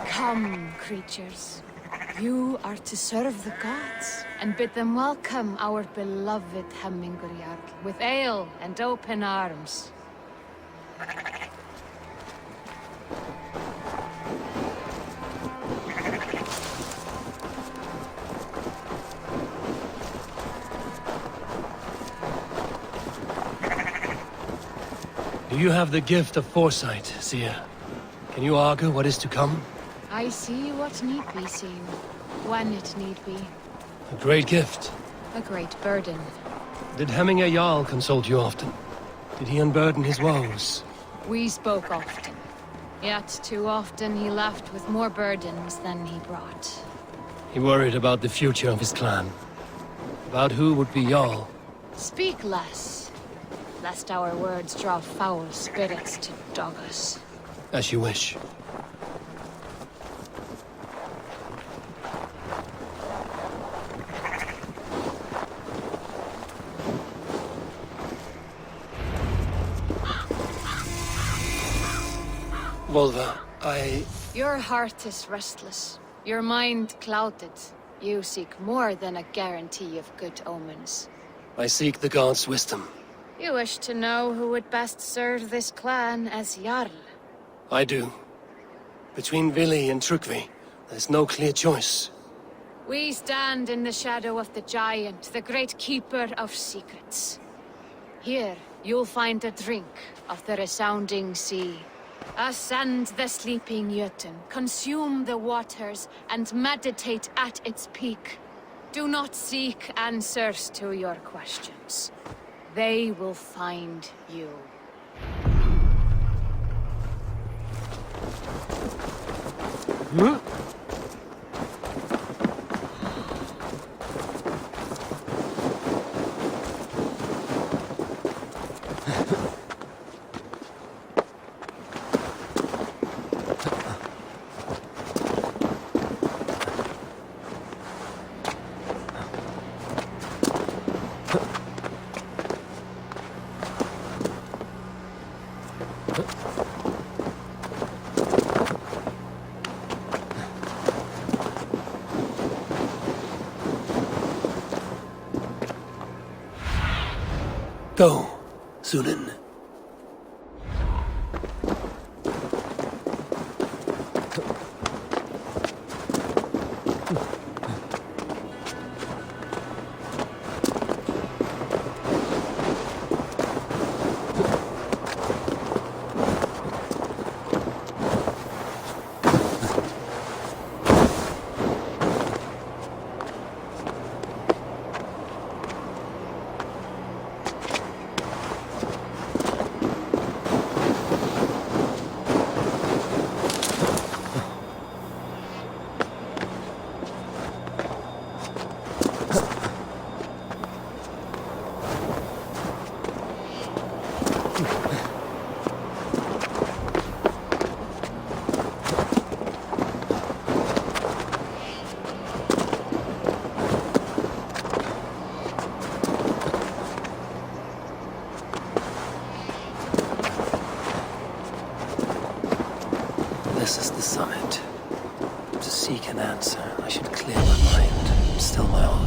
Come, creatures. You are to serve the gods, and bid them welcome our beloved Hemminger Jarl with ale and open arms. Do you have the gift of foresight, Seer? Can you argue what is to come? I see what need be seen, when it need be. A great gift. A great burden. Did Hemminger Jarl consult you often? Did he unburden his woes? We spoke often. Yet too often he left with more burdens than he brought. He worried about the future of his clan. About who would be Jarl. Speak less, lest our words draw foul spirits to dog us. As you wish. Volva, Your heart is restless. Your mind clouded. You seek more than a guarantee of good omens. I seek the gods' wisdom. You wish to know who would best serve this clan as Jarl. I do. Between Vili and Trukvi, there's no clear choice. We stand in the shadow of the giant, the great keeper of secrets. Here, you'll find a drink of the resounding sea. Ascend the sleeping Jötun, consume the waters, and meditate at its peak. Do not seek answers to your questions. They will find you. Huh? Go, Sunan. This is the summit. To seek an answer, I should clear my mind and still my heart.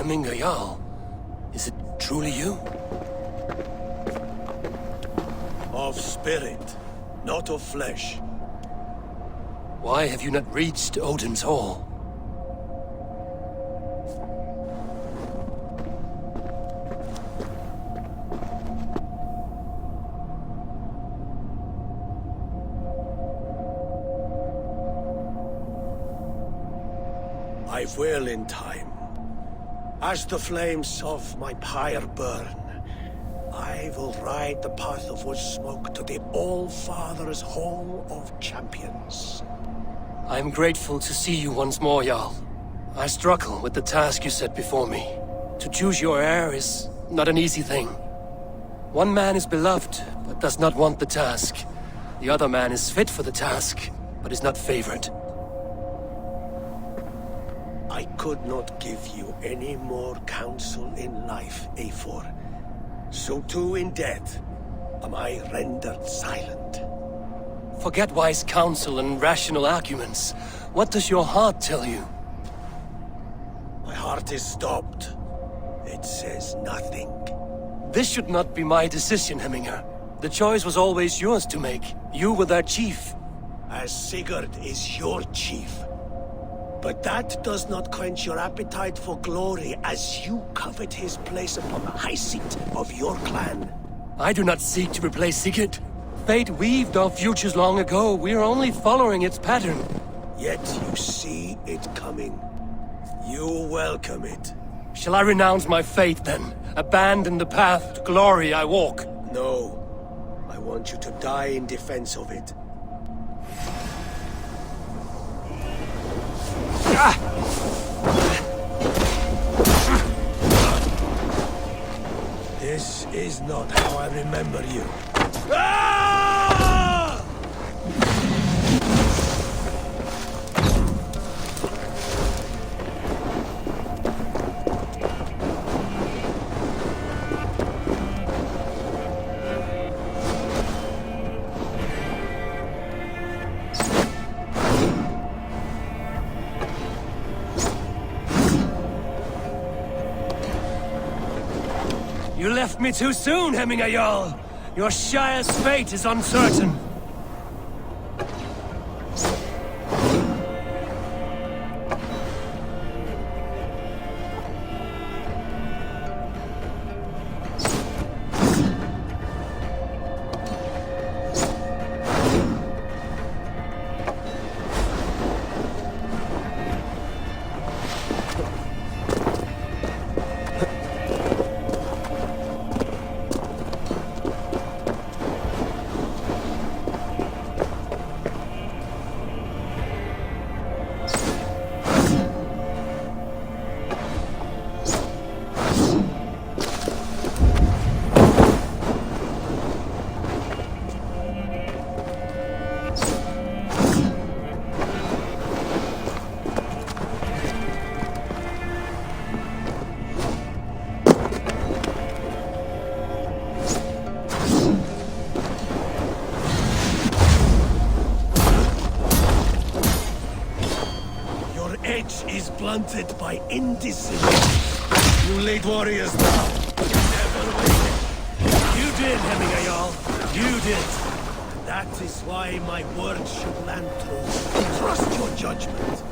Hemingr Jarl, is it truly you? Of spirit, not of flesh. Why have you not reached Odin's Hall? I will in time. As the flames of my pyre burn, I will ride the path of wood smoke to the All-Father's Hall of Champions. I am grateful to see you once more, Jarl. I struggle with the task you set before me. To choose your heir is not an easy thing. One man is beloved, but does not want the task. The other man is fit for the task, but is not favored. I could not give you any more counsel in life, Eivor. So too in death am I rendered silent. Forget wise counsel and rational arguments. What does your heart tell you? My heart is stopped. It says nothing. This should not be my decision, Hemminger. The choice was always yours to make. You were their chief. As Sigurd is your chief. But that does not quench your appetite for glory as you covet his place upon the high seat of your clan. I do not seek to replace Sigurd. Fate weaved our futures long ago. We are only following its pattern. Yet you see it coming. You welcome it. Shall I renounce my faith then? Abandon the path to glory I walk? No. I want you to die in defense of it. This is not how I remember you. You left me too soon, Hemminger Jarl. Your Shire's fate is uncertain. Is blunted by indecision. You late warriors now. Never waited. You did, Hemminger Jarl. You did. That is why my words should land true. Trust your judgment.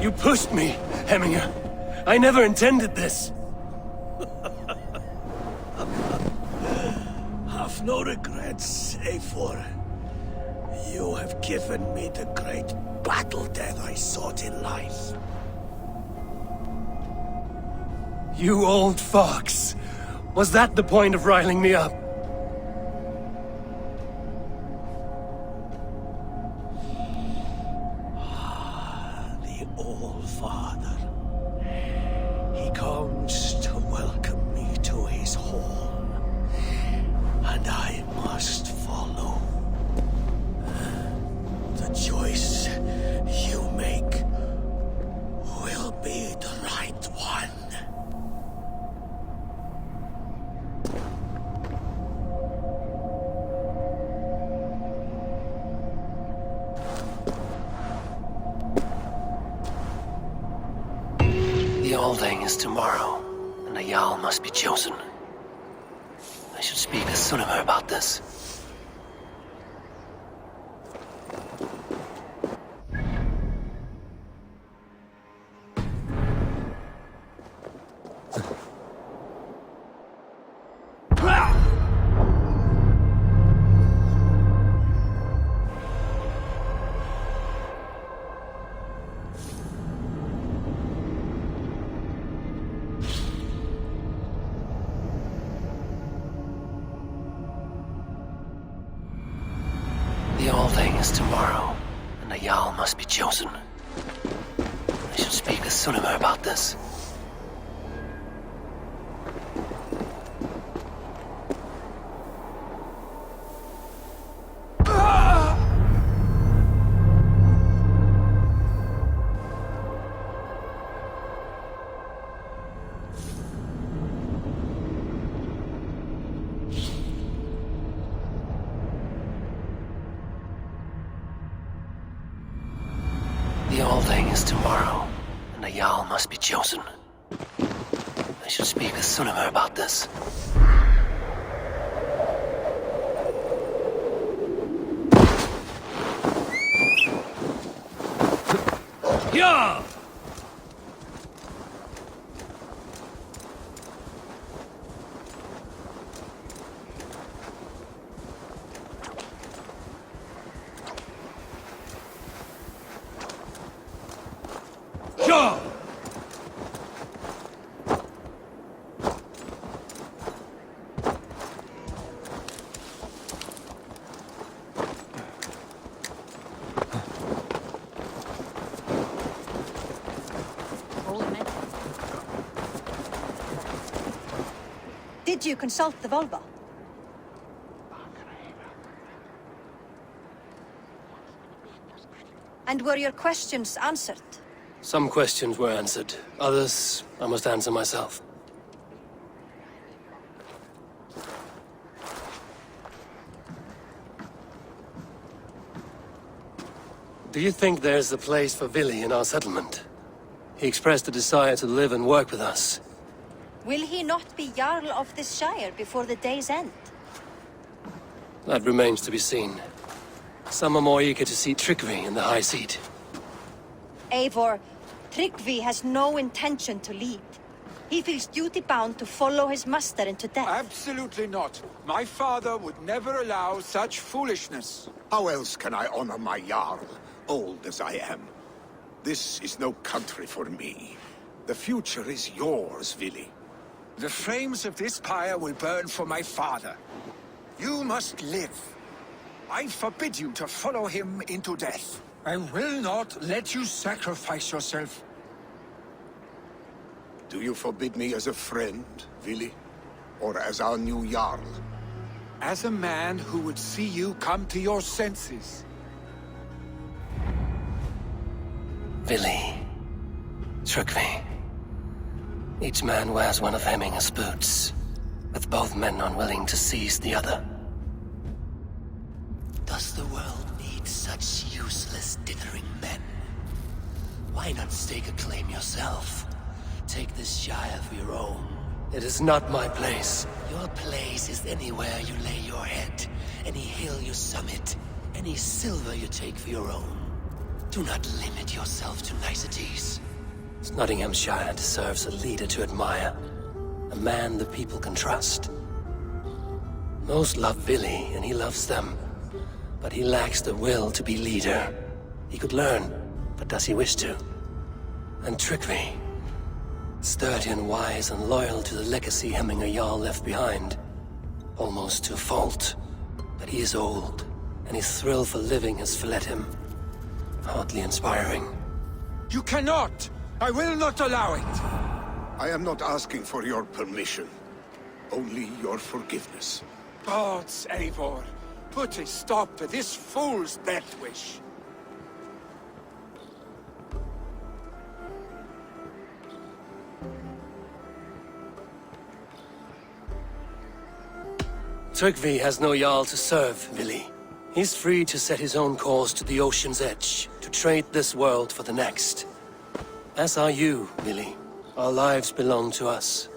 You pushed me, Hemminger. I never intended this. Have no regrets, Eivor. You have given me the great battle death I sought in life. You old fox. Was that the point of riling me up? The Old Father. He comes to welcome me to his hall. And I must follow. The choice you make will be the right one. The Alding is tomorrow, and a Jarl must be chosen. I should speak to Sunnema about this. The Alding is tomorrow, and a Jarl must be chosen. I should speak to Sunnema about this. is tomorrow, and a Jarl must be chosen. I should speak with Sunnema about this. Yeah! Yeah! Did you consult the Volva? And were your questions answered? Some questions were answered. Others, I must answer myself. Do you think there's a place for Vili in our settlement? He expressed a desire to live and work with us. Will he not be Jarl of this Shire before the day's end? That remains to be seen. Some are more eager to see Tryggvi in the High Seat. Eivor, Tryggvi has no intention to lead. He feels duty-bound to follow his master into death. Absolutely not. My father would never allow such foolishness. How else can I honor my Jarl, old as I am? This is no country for me. The future is yours, Vili. The flames of this pyre will burn for my father. You must live. I forbid you to follow him into death. I will not let you sacrifice yourself. Do you forbid me as a friend, Vili? Or as our new Jarl? As a man who would see you come to your senses. Vili. Tryggvi. Each man wears one of Hemminger's boots, with both men unwilling to seize the other. Does the world need such useless, dithering men? Why not stake a claim yourself? Take this Shire for your own. It is not my place. Your place is anywhere you lay your head, any hill you summit, any silver you take for your own. Do not limit yourself to niceties. Nottinghamshire deserves a leader to admire. A man the people can trust. Most love Vili, and he loves them. But he lacks the will to be leader. He could learn, but does he wish to? And Tryggvi, sturdy and wise and loyal to the legacy Hemminger Jarl left behind. Almost to a fault. But he is old, and his thrill for living has fled him. Hardly inspiring. You cannot! I will not allow it! I am not asking for your permission. Only your forgiveness. Gods, Eivor, put a stop to this fool's death wish. Tryggvi has no Jarl to serve, Vili. He's free to set his own course to the ocean's edge, to trade this world for the next. As are you, Vili. Our lives belong to us.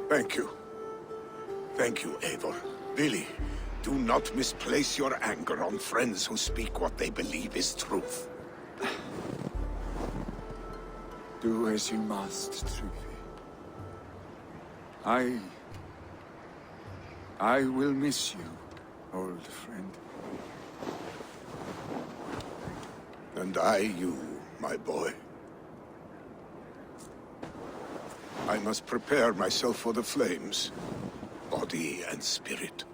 Thank you. Thank you, Eivor. Vili, do not misplace your anger on friends who speak what they believe is truth. Do as you must, Tryggvi. I will miss you, old friend. And I you, my boy. I must prepare myself for the flames, body and spirit.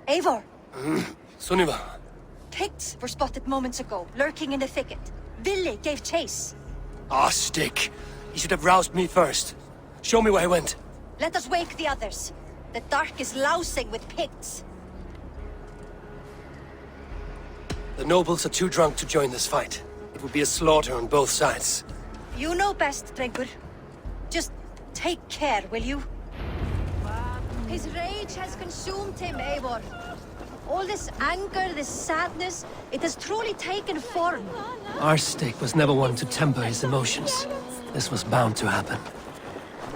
Eivor! Sunniva! Picts were spotted moments ago, lurking in the thicket. Vili gave chase. Ah, stick! He should have roused me first. Show me where he went. Let us wake the others. The dark is lousing with Picts. The nobles are too drunk to join this fight. It would be a slaughter on both sides. You know best, Drengur. Just take care, will you? His rage has consumed him, Eivor. All this anger, this sadness, it has truly taken form. Arstic was never one to temper his emotions. This was bound to happen.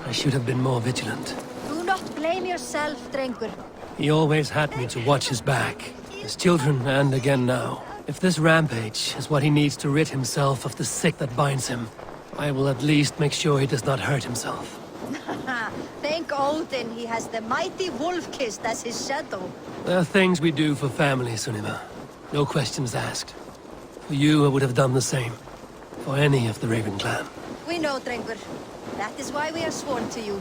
I should have been more vigilant. Do not blame yourself, Drengur. He always had me to watch his back. His children, and again now. If this rampage is what he needs to rid himself of the sick that binds him, I will at least make sure he does not hurt himself. Thank Odin he has the mighty Wolf-Kissed as his shadow. There are things we do for family, Sunniva. No questions asked. For you, I would have done the same. For any of the Raven clan. We know, Drengur. That is why we are sworn to you.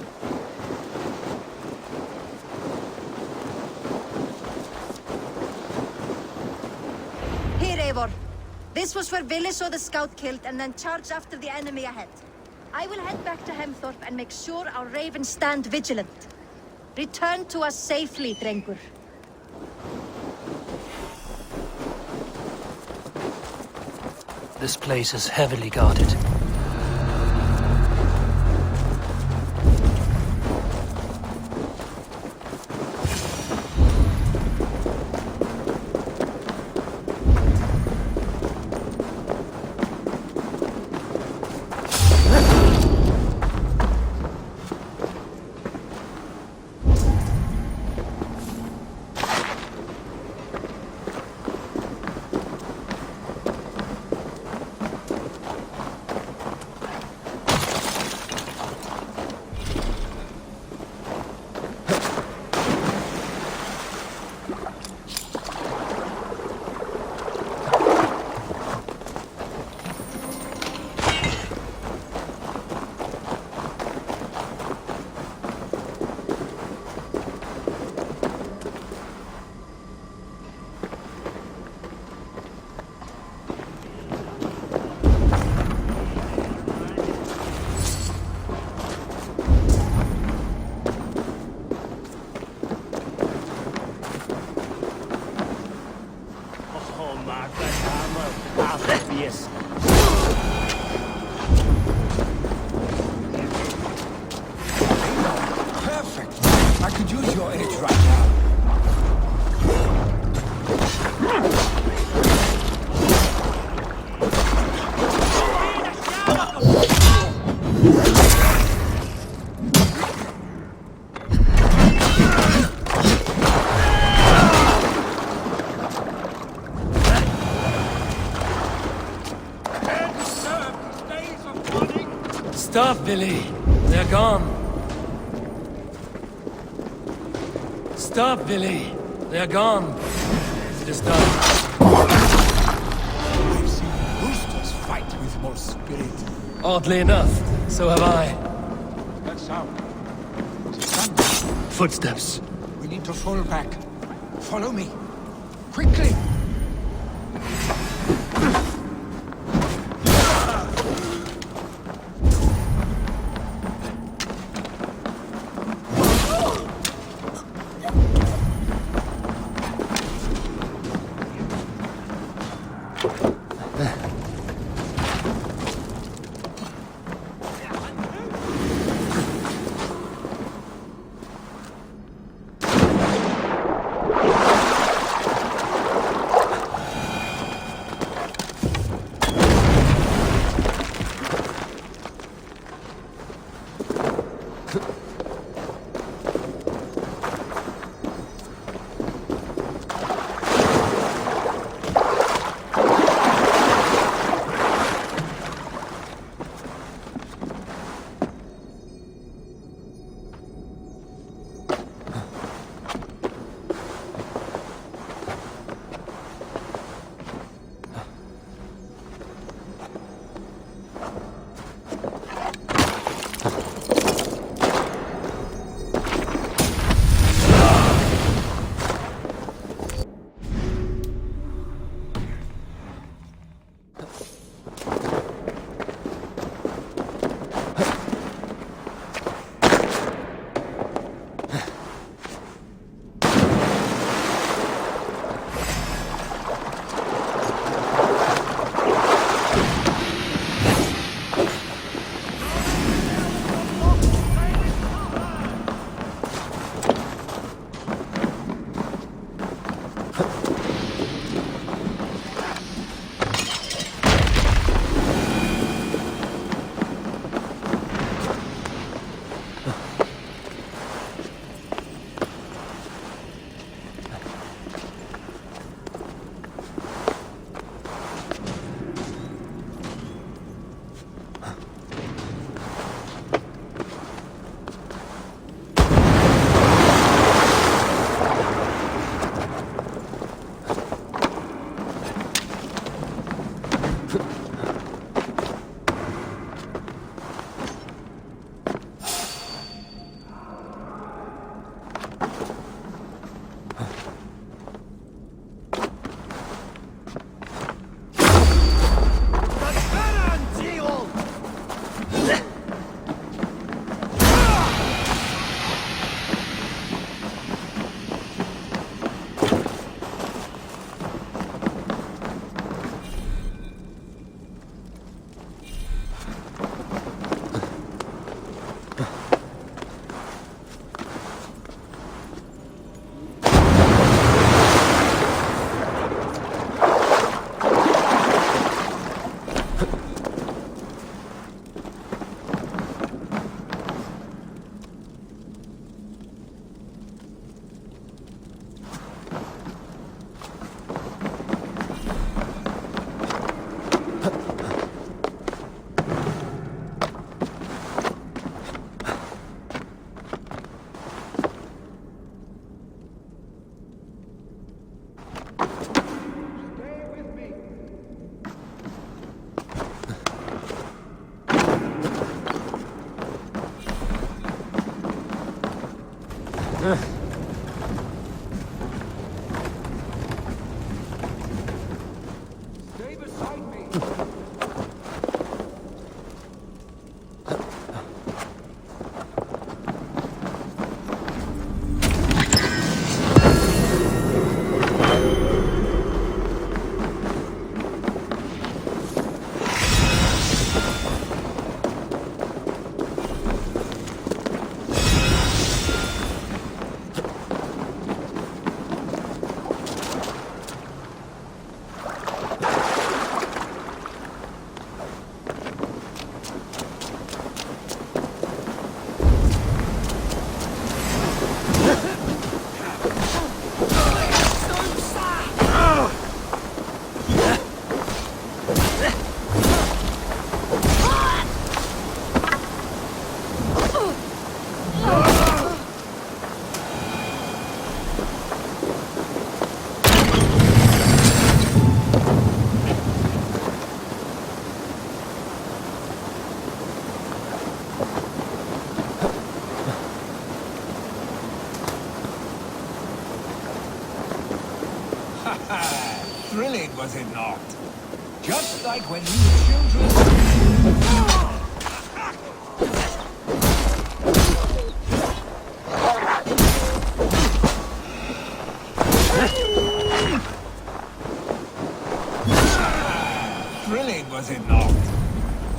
Here, Eivor. This was where Vili saw the scout killed and then charged after the enemy ahead. I will head back to Hemthorpe and make sure our ravens stand vigilant. Return to us safely, Drengur. This place is heavily guarded. Perfect. I could use your edge right now. Stop, Vili. They're gone. Stop, Vili. They're gone. It is done. I've seen roosters fight with more spirit. Oddly enough, so have I. That sound. Footsteps. We need to fall back. Follow me. Quickly! Stay beside me. Thrilling, was it not? Just like when we were children. Thrilling, was it not?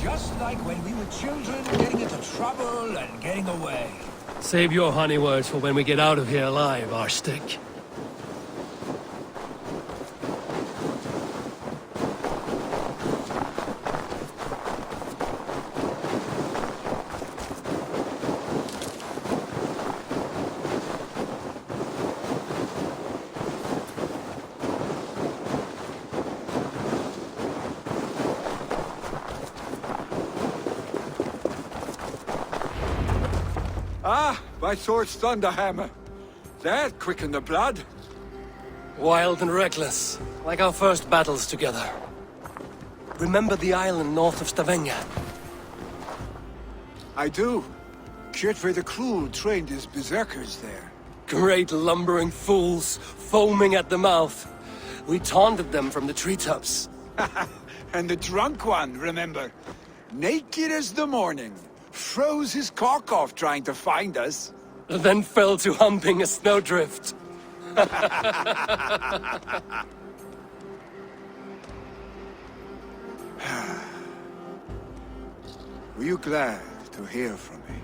Just like when we were children, getting into trouble and getting away. Save your honey words for when we get out of here alive, Arstic. Ah, my sword's Thunderhammer. That quickened the blood. Wild and reckless, like our first battles together. Remember the island north of Stavanger? I do. Kjotve the Cruel trained his berserkers there. Great lumbering fools, foaming at the mouth. We taunted them from the treetops. And the drunk one, remember? Naked as the morning. Froze his cock off trying to find us. Then fell to humping a snowdrift. Were you glad to hear from me?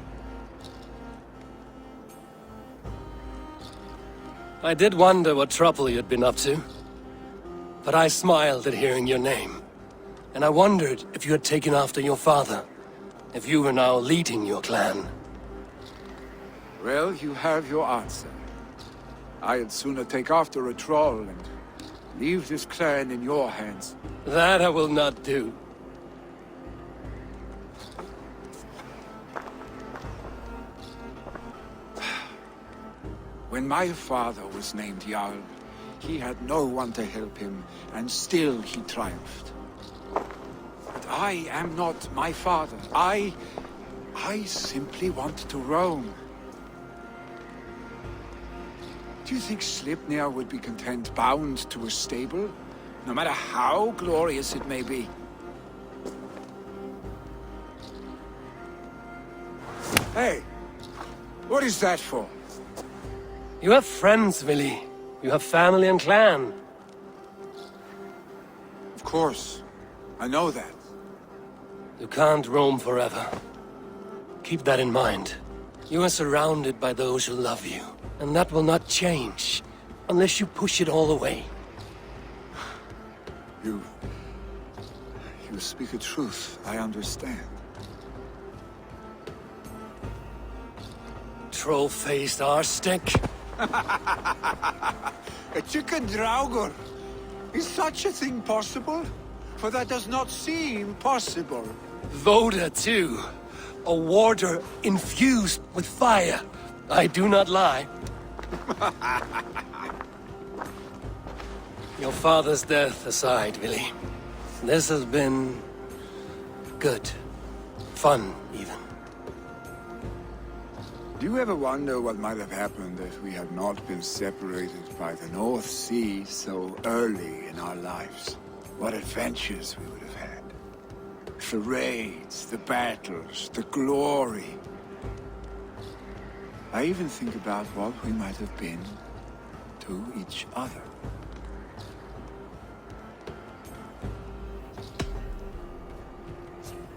I did wonder what trouble you'd been up to. But I smiled at hearing your name. And I wondered if you had taken after your father. If you were now leading your clan. Well, you have your answer. I'd sooner take after a troll and leave this clan in your hands. That I will not do. When my father was named Jarl, he had no one to help him, and still he triumphed. But I am not my father. I simply want to roam. Do you think Sleipnir would be content bound to a stable, no matter how glorious it may be? Hey, what is that for? You have friends, Vili. You have family and clan. Of course. I know that. You can't roam forever. Keep that in mind. You are surrounded by those who love you. And that will not change, unless you push it all away. You speak a truth, I understand. Troll-faced Arstic. A chicken Draugr! Is such a thing possible? For that does not seem possible. Voda, too. A warder infused with fire. I do not lie. Your father's death aside, Vili. This has been... good. Fun, even. Do you ever wonder what might have happened if we had not been separated by the North Sea so early in our lives? What adventures we would have had. The raids, the battles, the glory. I even think about what we might have been to each other.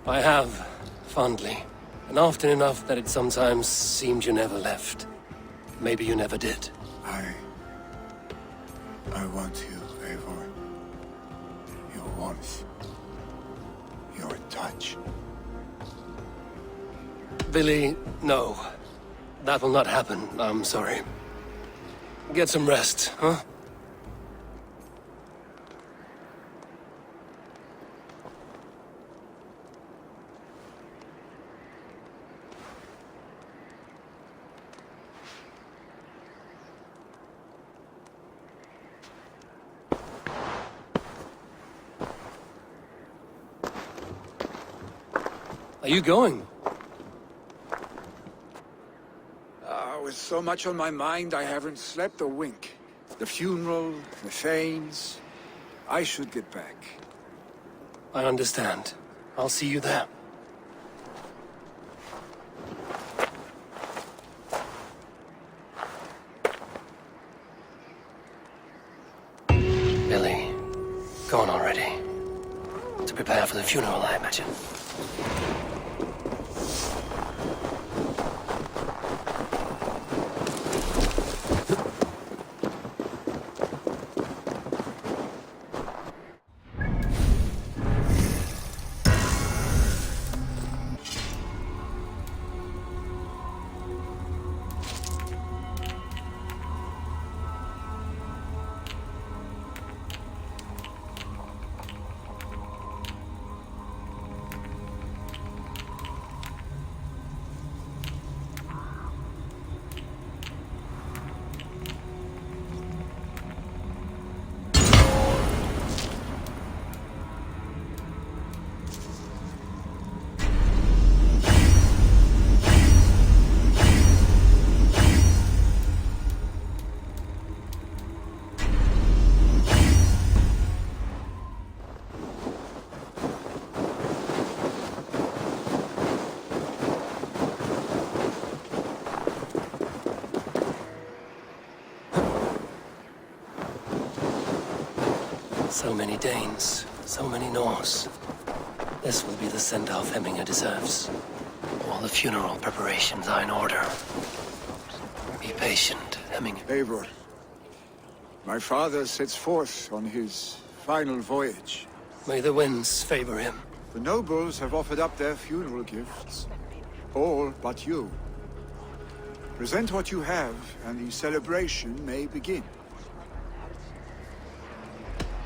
I have, fondly. And often enough that it sometimes seemed you never left. Maybe you never did. I want you, Eivor. Your warmth. Your touch. Billy, no. That will not happen, I'm sorry. Get some rest, huh? Are you going? With so much on my mind, I haven't slept a wink. The funeral, the Thanes. I should get back. I understand. I'll see you there. Billy, gone already. To prepare for the funeral, I imagine. So many Danes, so many Norse. This will be the send-off Hemminger deserves. All the funeral preparations are in order. Be patient, Hemminger. Eivor, my father sets forth on his final voyage. May the winds favor him. The nobles have offered up their funeral gifts. All but you. Present what you have, and the celebration may begin.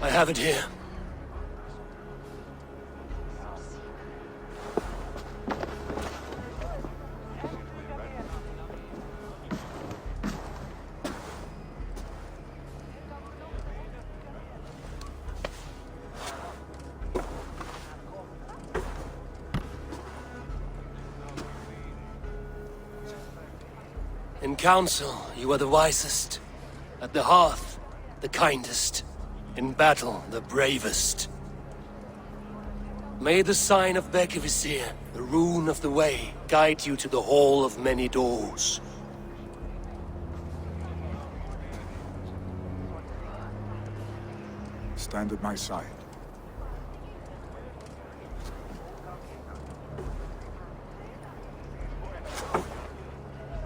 I have it here. In council, you are the wisest. At the hearth, the kindest. In battle, the bravest. May the sign of Bekivisir, the rune of the way, guide you to the Hall of Many Doors. Stand at my side.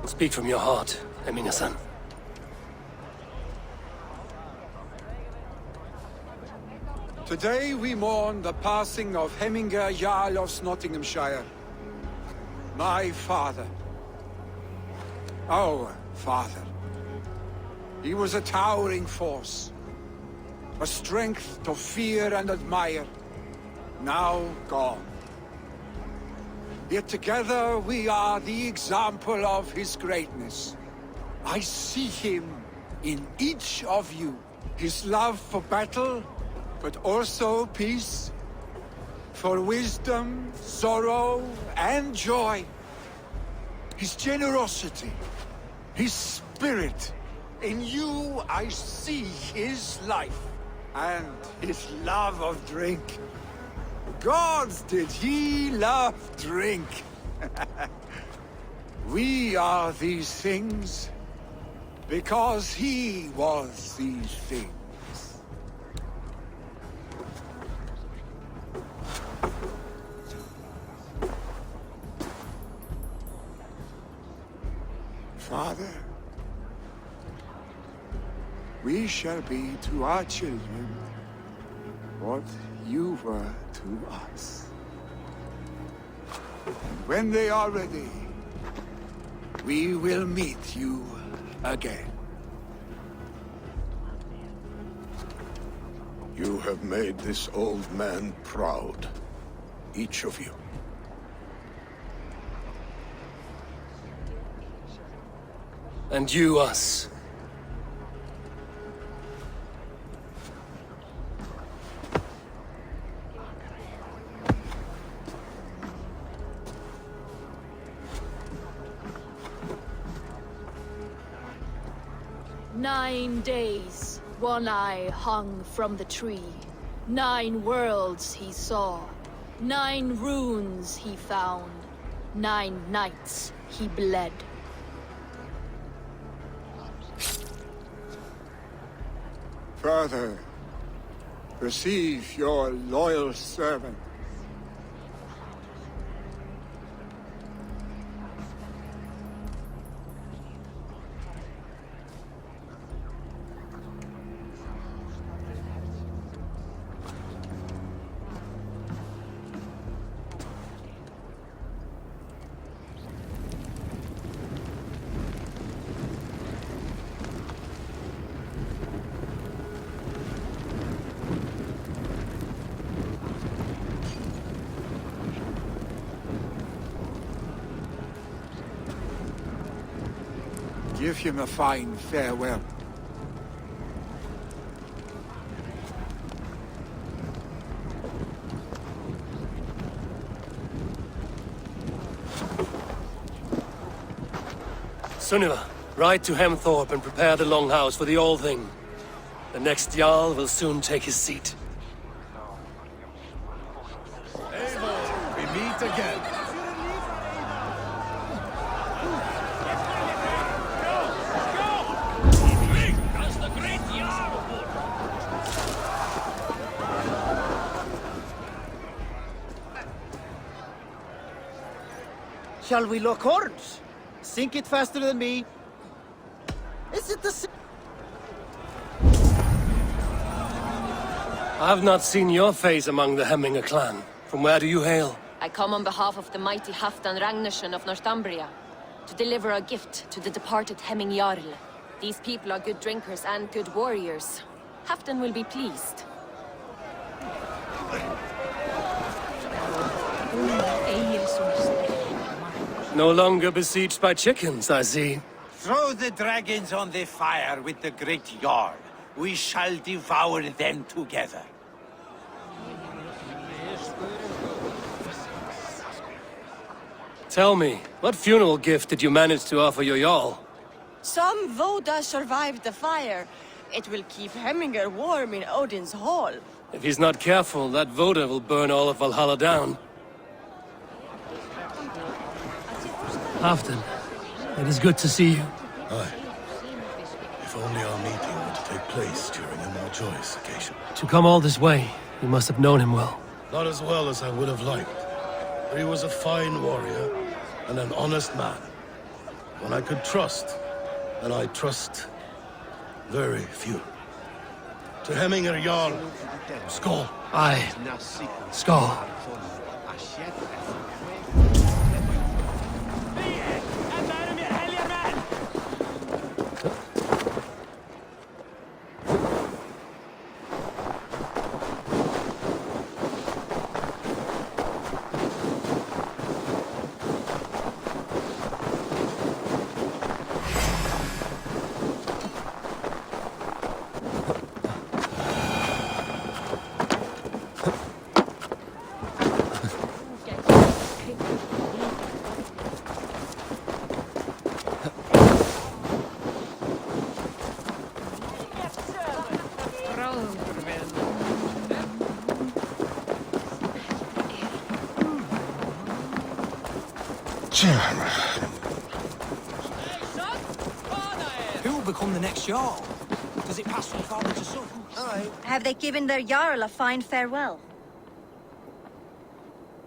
Speak from your heart, Hemminger-san. Today we mourn the passing of Hemminger Jarl of Nottinghamshire. My father. Our father. He was a towering force. A strength to fear and admire. Now gone. Yet together we are the example of his greatness. I see him in each of you. His love for battle, but also peace, for wisdom, sorrow, and joy. his generosity, his spirit. In you, I see his life and his love of drink. Gods, did he love drink? We are these things because he was these things. Father, we shall be to our children what you were to us. And when they are ready, we will meet you again. You have made this old man proud. Each of you. And you us. "9 days, One Eye hung from the tree. 9 worlds he saw. 9 runes he found. 9 nights he bled. Father, receive your loyal servant. Give him a fine farewell. Sunniva, ride to Hemthorpe and prepare the Longhouse for the Old Thing. The next Jarl will soon take his seat. Eivor, we meet again. Shall we lock horns? Sink it faster than me. Is it the same? I have not seen your face among the Hemminger clan. From where do you hail? I come on behalf of the mighty Halfdan Ragnarsson of Northumbria to deliver a gift to the departed Hemming Jarl. These people are good drinkers and good warriors. Halfdan will be pleased. No longer besieged by chickens, I see. Throw the dragons on the fire with the great Jarl. We shall devour them together. Tell me, what funeral gift did you manage to offer your Jarl? Some Voda survived the fire. It will keep Hemminger warm in Odin's hall. If he's not careful, that Voda will burn all of Valhalla down. Halfdan, it is good to see you. Aye. If only our meeting were to take place during a more joyous occasion. To come all this way, you must have known him well. Not as well as I would have liked. But he was a fine warrior and an honest man. One I could trust, and I trust very few. To Hemminger Jarl, Skål. Aye. Skål. Who will become the next Jarl? Does it pass from father to son? Have they given their Jarl a fine farewell?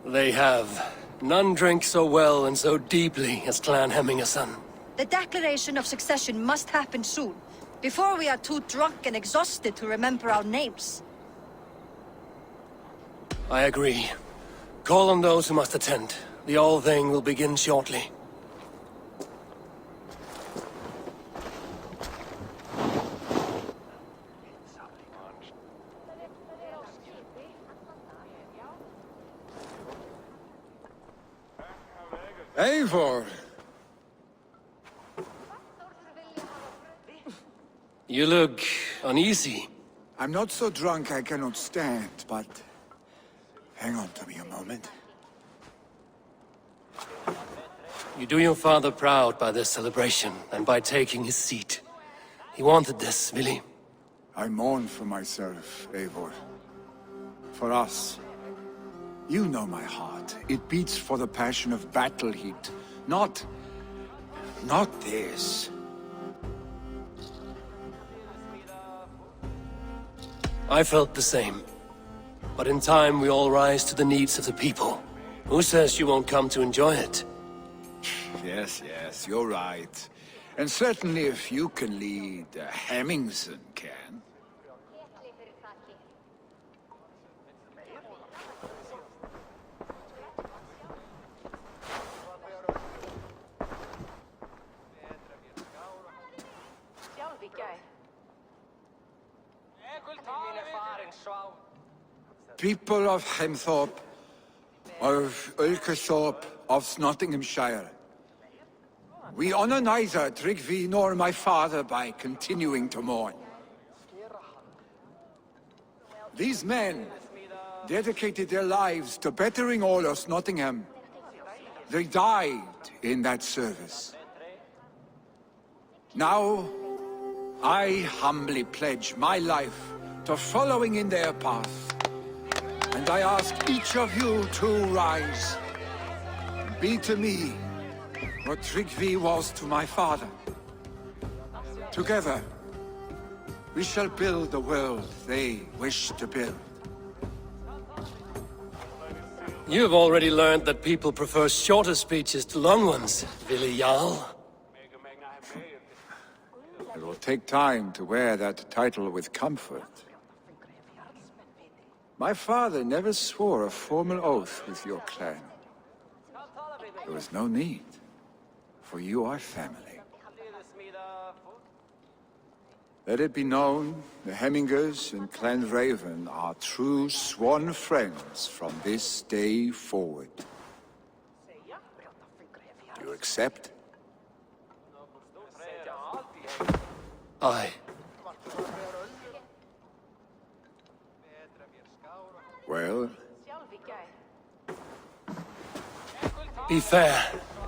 They have. None drink so well and so deeply as Clan Hemmingerson. The declaration of succession must happen soon, before we are too drunk and exhausted to remember our names. I agree. Call on those who must attend. The All-Thing will begin shortly. Eivor! You look uneasy. I'm not so drunk I cannot stand, but... hang on to me a moment. You do your father proud by this celebration, and by taking his seat. He wanted this, Vili. I mourn for myself, Eivor. For us. You know my heart. It beats for the passion of battle heat. Not this. I felt the same. But in time we all rise to the needs of the people. Who says you won't come to enjoy it? Yes, you're right. And certainly if you can lead, Hemmingson can. People of Hemthorpe, of Ulkerthorpe, of Nottinghamshire. We honor neither Tryggvi nor my father by continuing to mourn. These men dedicated their lives to bettering all of Nottingham. They died in that service. Now, I humbly pledge my life to following in their path. And I ask each of you to rise. Be to me what Tryggvi was to my father. Together, we shall build the world they wish to build. You have already learned that people prefer shorter speeches to long ones, Vili Jarl. It will take time to wear that title with comfort. My father never swore a formal oath with your clan. There was no need, for you are family. Let it be known, the Hemmingers and Clan Raven are true sworn friends from this day forward. You accept? Aye. Well? Be fair,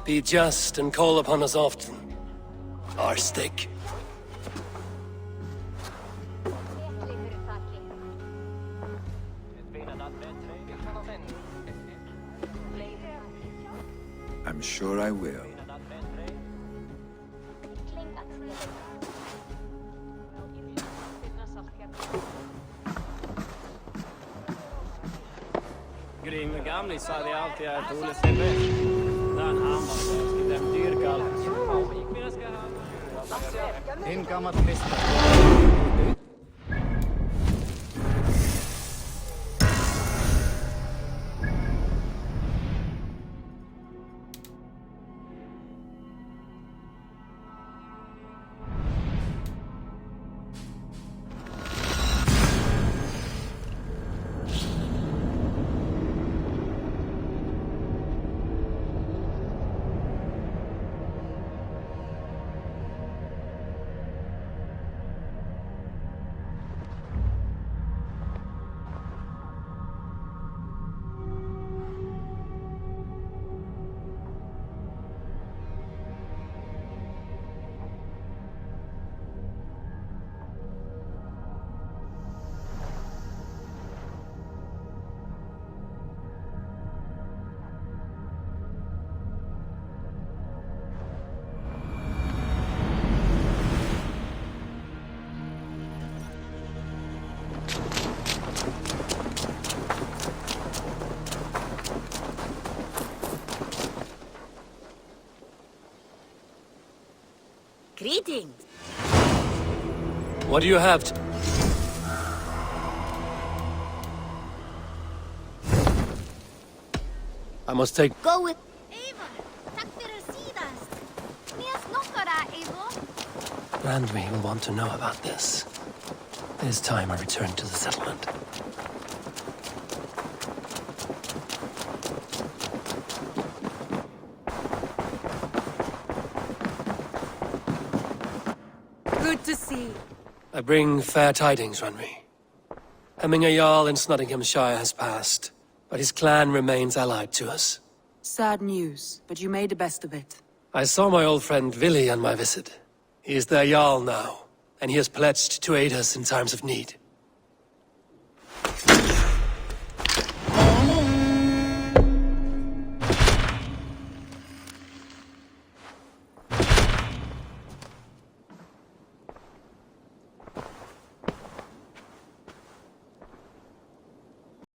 be just, and call upon us often. Our stick. I'm sure I will. Grymme gamlisar är alltid att Olle sig bäst. När han var den dyrkall. En gammalt mästare. Tidings! What do you have to... I must take... Go with... Eivor, takk fyrir síðast. Nías nokkara, Eivor. Randvi will want to know about this. It is time I returned to the settlement. Good to see. I bring fair tidings, Randvi. Hemminger Jarl in Nottinghamshire has passed, but his clan remains allied to us. Sad news, but you made the best of it. I saw my old friend Vili on my visit. He is their Jarl now, and he has pledged to aid us in times of need.